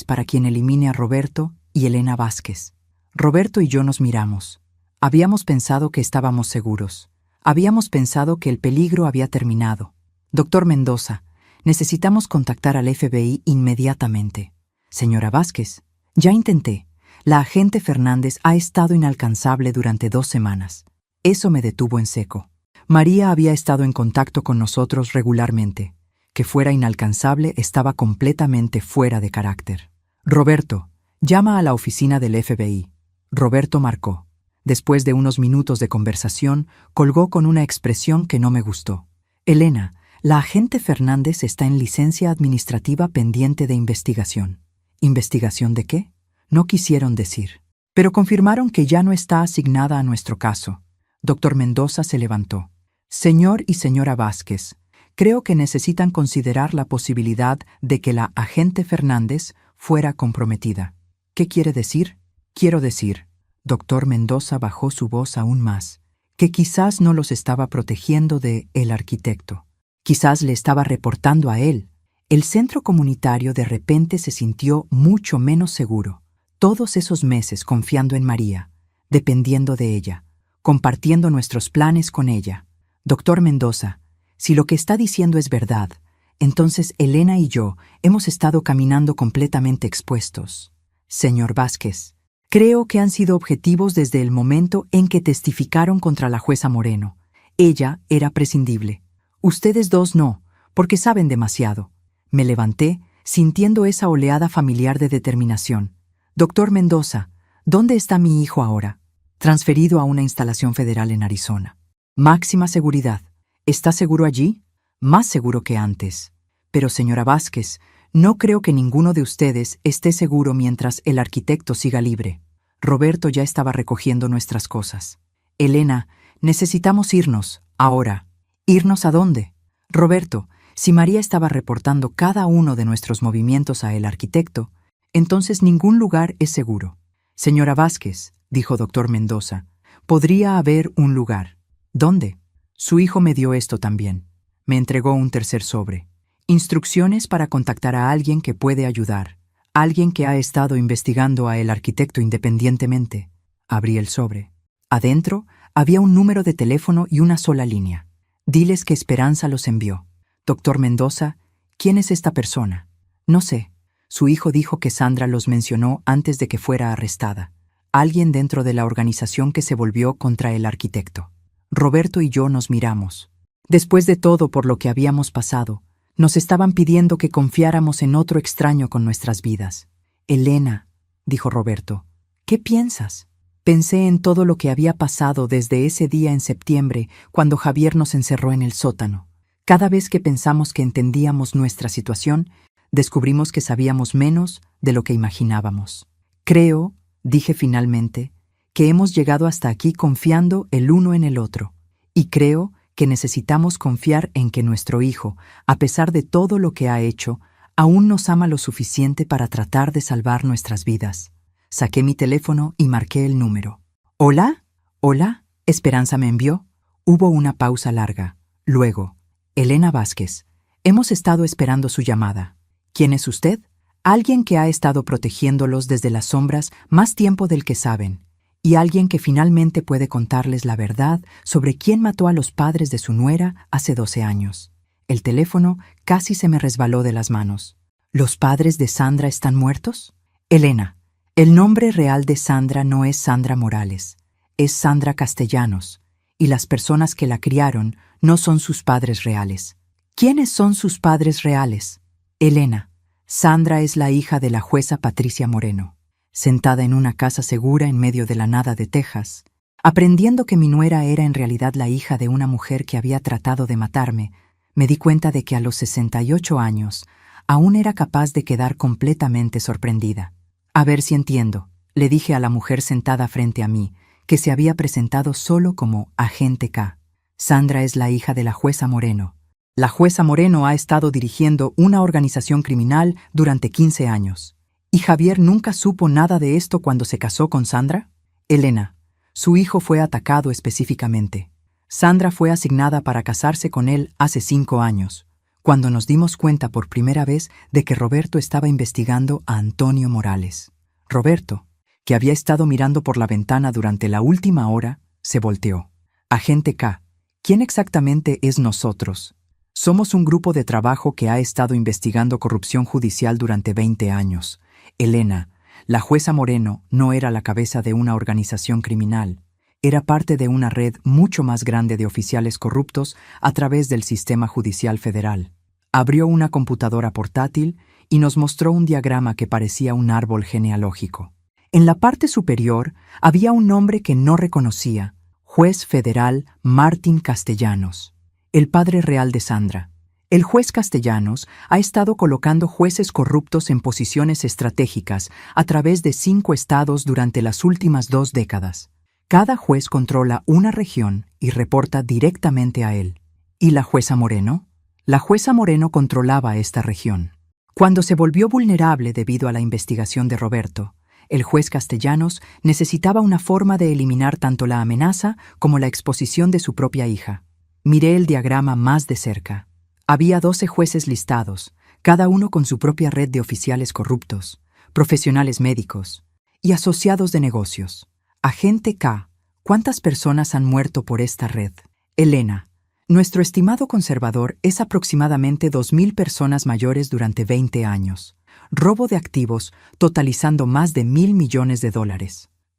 para quien elimine a Roberto y Elena Vázquez. Roberto y yo nos miramos. Habíamos pensado que estábamos seguros. Habíamos pensado que el peligro había terminado. Doctor Mendoza, necesitamos contactar al FBI inmediatamente. Señora Vázquez, ya intenté. La agente Fernández ha estado inalcanzable durante 2 semanas. Eso me detuvo en seco. María había estado en contacto con nosotros regularmente. Que fuera inalcanzable estaba completamente fuera de carácter. Roberto, llama a la oficina del FBI. Roberto marcó. Después de unos minutos de conversación, colgó con una expresión que no me gustó. Elena, la agente Fernández está en licencia administrativa pendiente de investigación. ¿Investigación de qué? No quisieron decir. Pero confirmaron que ya no está asignada a nuestro caso. Doctor Mendoza se levantó. Señor y señora Vázquez, creo que necesitan considerar la posibilidad de que la agente Fernández fuera comprometida. ¿Qué quiere decir? Quiero decir, doctor Mendoza bajó su voz aún más, que quizás no los estaba protegiendo de el arquitecto. Quizás le estaba reportando a él. El centro comunitario de repente se sintió mucho menos seguro. Todos esos meses confiando en María, dependiendo de ella, compartiendo nuestros planes con ella. Doctor Mendoza, si lo que está diciendo es verdad, entonces Elena y yo hemos estado caminando completamente expuestos. Señor Vázquez, creo que han sido objetivos desde el momento en que testificaron contra la jueza Moreno. Ella era prescindible. Ustedes dos no, porque saben demasiado. Me levanté, sintiendo esa oleada familiar de determinación. Doctor Mendoza, ¿dónde está mi hijo ahora? Transferido a una instalación federal en Arizona. Máxima seguridad. ¿Está seguro allí? Más seguro que antes. Pero, señora Vázquez, no creo que ninguno de ustedes esté seguro mientras el arquitecto siga libre. Roberto ya estaba recogiendo nuestras cosas. Elena, necesitamos irnos, ahora. ¿Irnos a dónde? Roberto, si María estaba reportando cada uno de nuestros movimientos a el arquitecto, entonces ningún lugar es seguro. Señora Vázquez, dijo doctor Mendoza, podría haber un lugar. ¿Dónde? Su hijo me dio esto también. Me entregó un tercer sobre. Instrucciones para contactar a alguien que puede ayudar. Alguien que ha estado investigando a el arquitecto independientemente. Abrí el sobre. Adentro había un número de teléfono y una sola línea. Diles que Esperanza los envió. Doctor Mendoza, ¿quién es esta persona? No sé. Su hijo dijo que Sandra los mencionó antes de que fuera arrestada. Alguien dentro de la organización que se volvió contra el arquitecto. Roberto y yo nos miramos. Después de todo por lo que habíamos pasado, nos estaban pidiendo que confiáramos en otro extraño con nuestras vidas. Elena, dijo Roberto, ¿qué piensas? Pensé en todo lo que había pasado desde ese día en septiembre, cuando Javier nos encerró en el sótano. Cada vez que pensamos que entendíamos nuestra situación, descubrimos que sabíamos menos de lo que imaginábamos. Creo, dije finalmente, que hemos llegado hasta aquí confiando el uno en el otro. Y creo que necesitamos confiar en que nuestro hijo, a pesar de todo lo que ha hecho, aún nos ama lo suficiente para tratar de salvar nuestras vidas. Saqué mi teléfono y marqué el número. ¿Hola? ¿Hola? ¿Esperanza me envió? Hubo una pausa larga. Luego, Elena Vázquez. Hemos estado esperando su llamada. ¿Quién es usted? Alguien que ha estado protegiéndolos desde las sombras más tiempo del que saben, y alguien que finalmente puede contarles la verdad sobre quién mató a los padres de su nuera hace 12 años. El teléfono casi se me resbaló de las manos. ¿Los padres de Sandra están muertos? Elena. El nombre real de Sandra no es Sandra Morales, es Sandra Castellanos, y las personas que la criaron no son sus padres reales. ¿Quiénes son sus padres reales? Elena. Sandra es la hija de la jueza Patricia Moreno, sentada en una casa segura en medio de la nada de Texas, aprendiendo que mi nuera era en realidad la hija de una mujer que había tratado de matarme, me di cuenta de que a los 68 años aún era capaz de quedar completamente sorprendida. A ver si entiendo, le dije a la mujer sentada frente a mí, que se había presentado solo como Agente K. Sandra es la hija de la jueza Moreno. La jueza Moreno ha estado dirigiendo una organización criminal durante 15 años. ¿Y Javier nunca supo nada de esto cuando se casó con Sandra? Elena. Su hijo fue atacado específicamente. Sandra fue asignada para casarse con él hace 5 años, cuando nos dimos cuenta por primera vez de que Roberto estaba investigando a Antonio Morales. Roberto, que había estado mirando por la ventana durante la última hora, se volteó. Agente K, ¿quién exactamente es nosotros? Somos un grupo de trabajo que ha estado investigando corrupción judicial durante 20 años. Elena, la jueza Moreno no era la cabeza de una organización criminal. Era parte de una red mucho más grande de oficiales corruptos a través del sistema judicial federal. Abrió una computadora portátil y nos mostró un diagrama que parecía un árbol genealógico. En la parte superior había un nombre que no reconocía: Juez Federal Martín Castellanos, el padre real de Sandra. El juez Castellanos ha estado colocando jueces corruptos en posiciones estratégicas a través de 5 estados durante las últimas 2 décadas. Cada juez controla una región y reporta directamente a él. ¿Y la jueza Moreno? La jueza Moreno controlaba esta región. Cuando se volvió vulnerable debido a la investigación de Roberto, el juez Castellanos necesitaba una forma de eliminar tanto la amenaza como la exposición de su propia hija. Miré el diagrama más de cerca. Había 12 jueces listados, cada uno con su propia red de oficiales corruptos, profesionales médicos y asociados de negocios. Agente K, ¿cuántas personas han muerto por esta red? Elena, nuestro estimado conservador es aproximadamente 2,000 personas mayores durante 20 años. Robo de activos totalizando más de $1,000 millones.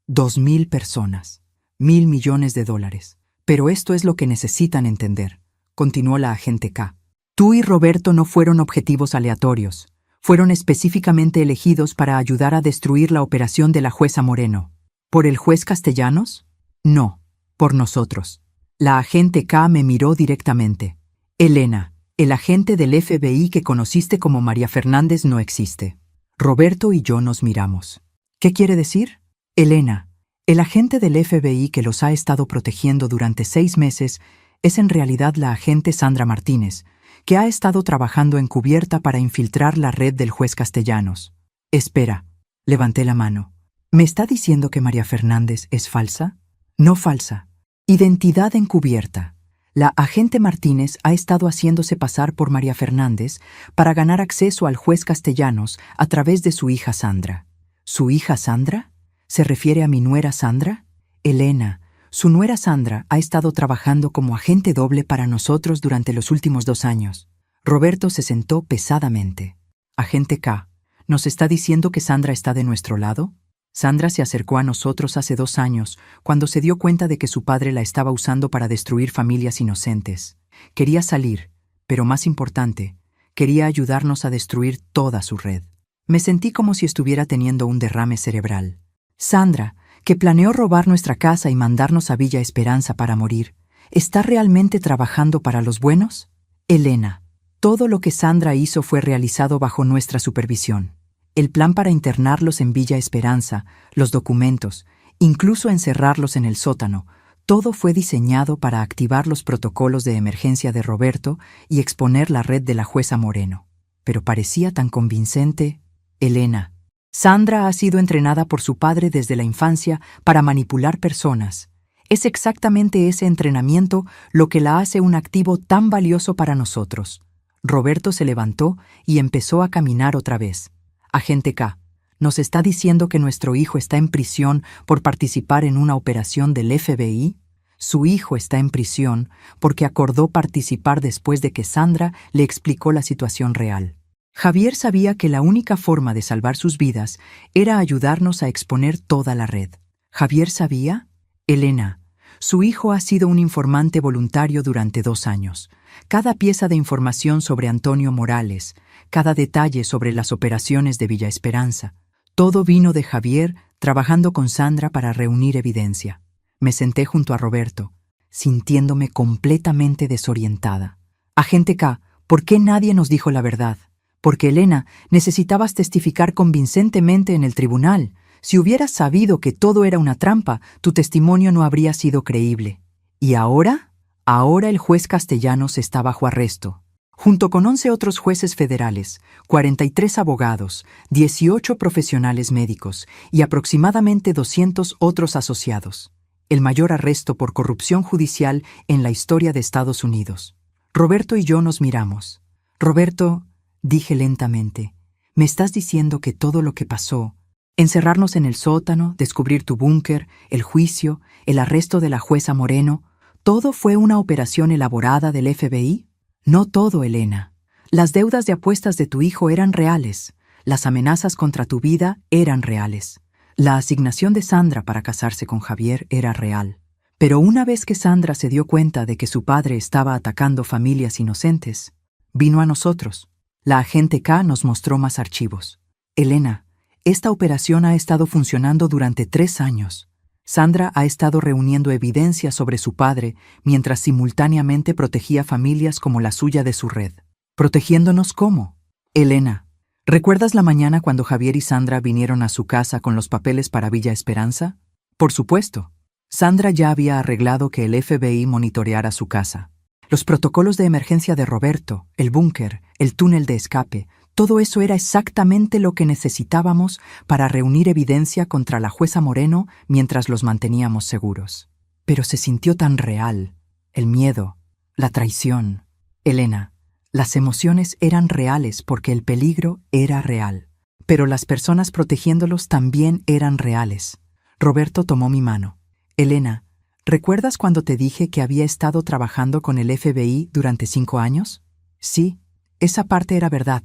2,000 personas. $1,000 millones. Pero esto es lo que necesitan entender, continuó la agente K. Tú y Roberto no fueron objetivos aleatorios. Fueron específicamente elegidos para ayudar a destruir la operación de la jueza Moreno. ¿Por el juez Castellanos? No, por nosotros. La agente K me miró directamente. Elena, el agente del FBI que conociste como María Fernández no existe. Roberto y yo nos miramos. ¿Qué quiere decir? Elena, el agente del FBI que los ha estado protegiendo durante 6 meses es en realidad la agente Sandra Martínez, que ha estado trabajando encubierta para infiltrar la red del juez Castellanos. Espera, levanté la mano. ¿Me está diciendo que María Fernández es falsa? No falsa. Identidad encubierta. La agente Martínez ha estado haciéndose pasar por María Fernández para ganar acceso al juez Castellanos a través de su hija Sandra. ¿Su hija Sandra? ¿Se refiere a mi nuera Sandra? Elena, Su nuera Sandra ha estado trabajando como agente doble para nosotros durante los últimos 2 años. Roberto se sentó pesadamente. Agente K, ¿nos está diciendo que Sandra está de nuestro lado? Sandra se acercó a nosotros hace 2 años, cuando se dio cuenta de que su padre la estaba usando para destruir familias inocentes. Quería salir, pero más importante, quería ayudarnos a destruir toda su red. Me sentí como si estuviera teniendo un derrame cerebral. Sandra, que planeó robar nuestra casa y mandarnos a Villa Esperanza para morir, ¿está realmente trabajando para los buenos? Elena, todo lo que Sandra hizo fue realizado bajo nuestra supervisión. El plan para internarlos en Villa Esperanza, los documentos, incluso encerrarlos en el sótano, todo fue diseñado para activar los protocolos de emergencia de Roberto y exponer la red de la jueza Moreno. Pero parecía tan convincente. Elena, Sandra ha sido entrenada por su padre desde la infancia para manipular personas. Es exactamente ese entrenamiento lo que la hace un activo tan valioso para nosotros. Roberto se levantó y empezó a caminar otra vez. Agente K, ¿nos está diciendo que nuestro hijo está en prisión por participar en una operación del FBI? Su hijo está en prisión porque acordó participar después de que Sandra le explicó la situación real. Javier sabía que la única forma de salvar sus vidas era ayudarnos a exponer toda la red. ¿Javier sabía? Elena, su hijo ha sido un informante voluntario durante 2 años. Cada pieza de información sobre Antonio Morales, cada detalle sobre las operaciones de Villa Esperanza, todo vino de Javier trabajando con Sandra para reunir evidencia. Me senté junto a Roberto, sintiéndome completamente desorientada. Agente K, ¿por qué nadie nos dijo la verdad? Porque, Elena, necesitabas testificar convincentemente en el tribunal. Si hubieras sabido que todo era una trampa, tu testimonio no habría sido creíble. ¿Y ahora? Ahora el juez Castellanos está bajo arresto, junto con 11 otros jueces federales, 43 abogados, 18 profesionales médicos y aproximadamente 200 otros asociados. El mayor arresto por corrupción judicial en la historia de Estados Unidos. Roberto y yo nos miramos. Roberto, dije lentamente, ¿me estás diciendo que todo lo que pasó, encerrarnos en el sótano, descubrir tu búnker, el juicio, el arresto de la jueza Moreno, todo fue una operación elaborada del FBI? No todo, Elena. Las deudas de apuestas de tu hijo eran reales. Las amenazas contra tu vida eran reales. La asignación de Sandra para casarse con Javier era real. Pero una vez que Sandra se dio cuenta de que su padre estaba atacando familias inocentes, vino a nosotros. La agente K nos mostró más archivos. Elena, esta operación ha estado funcionando durante 3 años. Sandra ha estado reuniendo evidencia sobre su padre mientras simultáneamente protegía familias como la suya de su red. ¿Protegiéndonos cómo? Elena, ¿recuerdas la mañana cuando Javier y Sandra vinieron a su casa con los papeles para Villa Esperanza? Por supuesto. Sandra ya había arreglado que el FBI monitoreara su casa. Los protocolos de emergencia de Roberto, el búnker, el túnel de escape, todo eso era exactamente lo que necesitábamos para reunir evidencia contra la jueza Moreno mientras los manteníamos seguros. Pero se sintió tan real. El miedo, la traición. Elena, las emociones eran reales porque el peligro era real. Pero las personas protegiéndolos también eran reales. Roberto tomó mi mano. Elena, ¿recuerdas cuando te dije que había estado trabajando con el FBI durante 5 años? Sí, esa parte era verdad.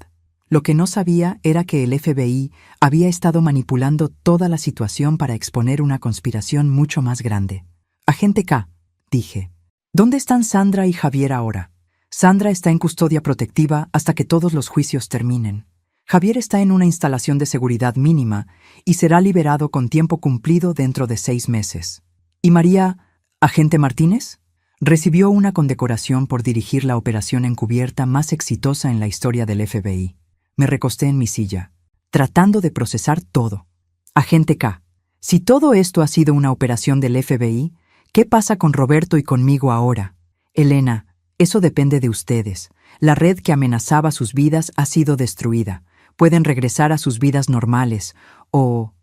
Lo que no sabía era que el FBI había estado manipulando toda la situación para exponer una conspiración mucho más grande. Agente K, dije, ¿dónde están Sandra y Javier ahora? Sandra está en custodia protectiva hasta que todos los juicios terminen. Javier está en una instalación de seguridad mínima y será liberado con tiempo cumplido dentro de 6 meses. ¿Y María, agente Martínez? Recibió una condecoración por dirigir la operación encubierta más exitosa en la historia del FBI. Me recosté en mi silla, tratando de procesar todo. Agente K, si todo esto ha sido una operación del FBI, ¿qué pasa con Roberto y conmigo ahora? Elena, eso depende de ustedes. La red que amenazaba sus vidas ha sido destruida. Pueden regresar a sus vidas normales, o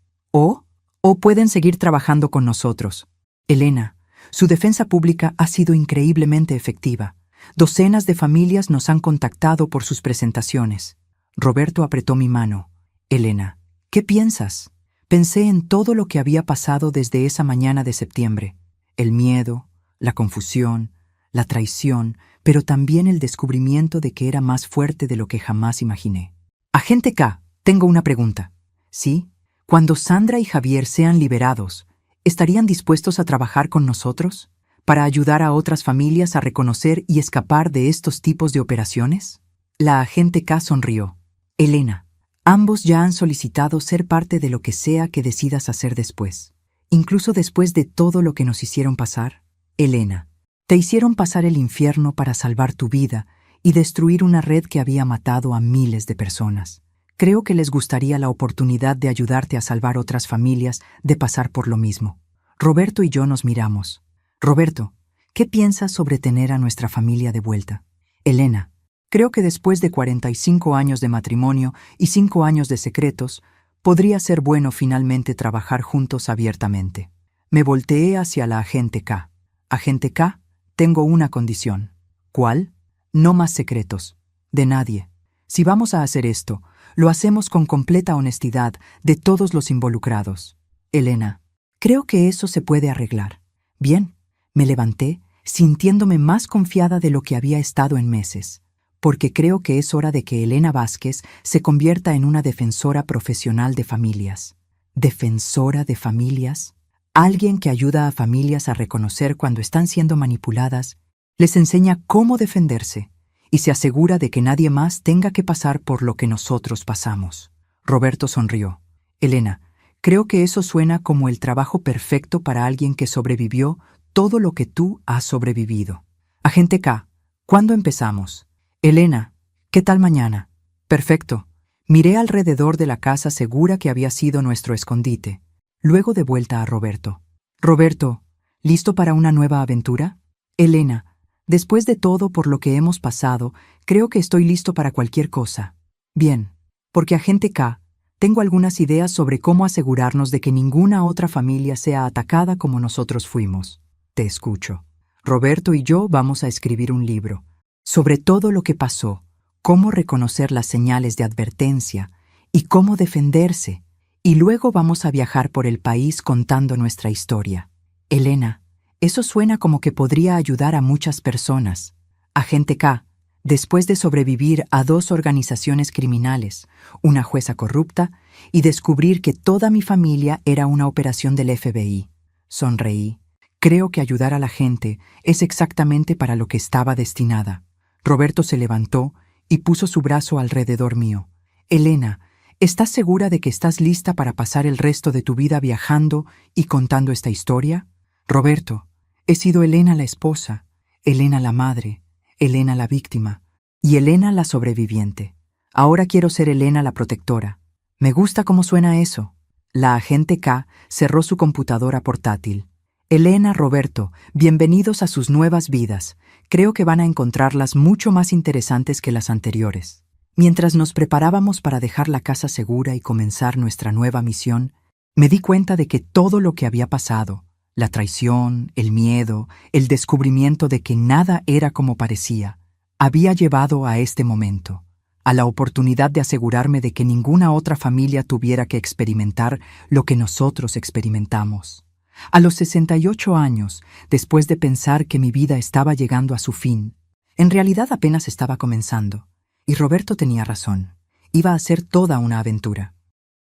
pueden seguir trabajando con nosotros. Elena, su defensa pública ha sido increíblemente efectiva. Docenas de familias nos han contactado por sus presentaciones. Roberto apretó mi mano. Elena, ¿qué piensas? Pensé en todo lo que había pasado desde esa mañana de septiembre. el miedo, la confusión, la traición, pero también el descubrimiento de que era más fuerte de lo que jamás imaginé. Agente K, tengo una pregunta. ¿Sí? Cuando Sandra y Javier sean liberados, ¿estarían dispuestos a trabajar con nosotros para ayudar a otras familias a reconocer y escapar de estos tipos de operaciones? La agente K sonrió. Elena, ambos ya han solicitado ser parte de lo que sea que decidas hacer después, incluso después de todo lo que nos hicieron pasar. Elena, te hicieron pasar el infierno para salvar tu vida y destruir una red que había matado a miles de personas. Creo que les gustaría la oportunidad de ayudarte a salvar otras familias de pasar por lo mismo. Roberto y yo nos miramos. Roberto, ¿qué piensas sobre tener a nuestra familia de vuelta? Elena, creo que después de 45 años de matrimonio y 5 años de secretos, podría ser bueno finalmente trabajar juntos abiertamente. Me volteé hacia la agente K. Agente K, tengo una condición. ¿Cuál? No más secretos. De nadie. Si vamos a hacer esto, lo hacemos con completa honestidad de todos los involucrados. Elena, creo que eso se puede arreglar. Bien, me levanté, sintiéndome más confiada de lo que había estado en meses, porque creo que es hora de que Elena Vázquez se convierta en una defensora profesional de familias. ¿Defensora de familias? Alguien que ayuda a familias a reconocer cuando están siendo manipuladas, les enseña cómo defenderse y se asegura de que nadie más tenga que pasar por lo que nosotros pasamos. Roberto sonrió. Elena, creo que eso suena como el trabajo perfecto para alguien que sobrevivió todo lo que tú has sobrevivido. Agente K, ¿cuándo empezamos? Elena, ¿qué tal mañana? Perfecto. Miré alrededor de la casa segura que había sido nuestro escondite. Luego de vuelta a Roberto. Roberto, ¿listo para una nueva aventura? Elena, después de todo por lo que hemos pasado, creo que estoy listo para cualquier cosa. Bien, porque agente K, tengo algunas ideas sobre cómo asegurarnos de que ninguna otra familia sea atacada como nosotros fuimos. Te escucho. Roberto y yo vamos a escribir un libro sobre todo lo que pasó, cómo reconocer las señales de advertencia y cómo defenderse, y luego vamos a viajar por el país contando nuestra historia. Elena, eso suena como que podría ayudar a muchas personas. Agente K, después de sobrevivir a 2 organizaciones criminales, una jueza corrupta y descubrir que toda mi familia era una operación del FBI. Sonreí. Creo que ayudar a la gente es exactamente para lo que estaba destinada. Roberto se levantó y puso su brazo alrededor mío. Elena, ¿estás segura de que estás lista para pasar el resto de tu vida viajando y contando esta historia? Roberto, he sido Elena la esposa, Elena la madre, Elena la víctima y Elena la sobreviviente. Ahora quiero ser Elena la protectora. Me gusta cómo suena eso. La agente K cerró su computadora portátil. Elena, Roberto, bienvenidos a sus nuevas vidas. Creo que van a encontrarlas mucho más interesantes que las anteriores. Mientras nos preparábamos para dejar la casa segura y comenzar nuestra nueva misión, me di cuenta de que todo lo que había pasado, la traición, el miedo, el descubrimiento de que nada era como parecía, había llevado a este momento, a la oportunidad de asegurarme de que ninguna otra familia tuviera que experimentar lo que nosotros experimentamos. A los 68 años, después de pensar que mi vida estaba llegando a su fin, en realidad apenas estaba comenzando. Y Roberto tenía razón. Iba a ser toda una aventura.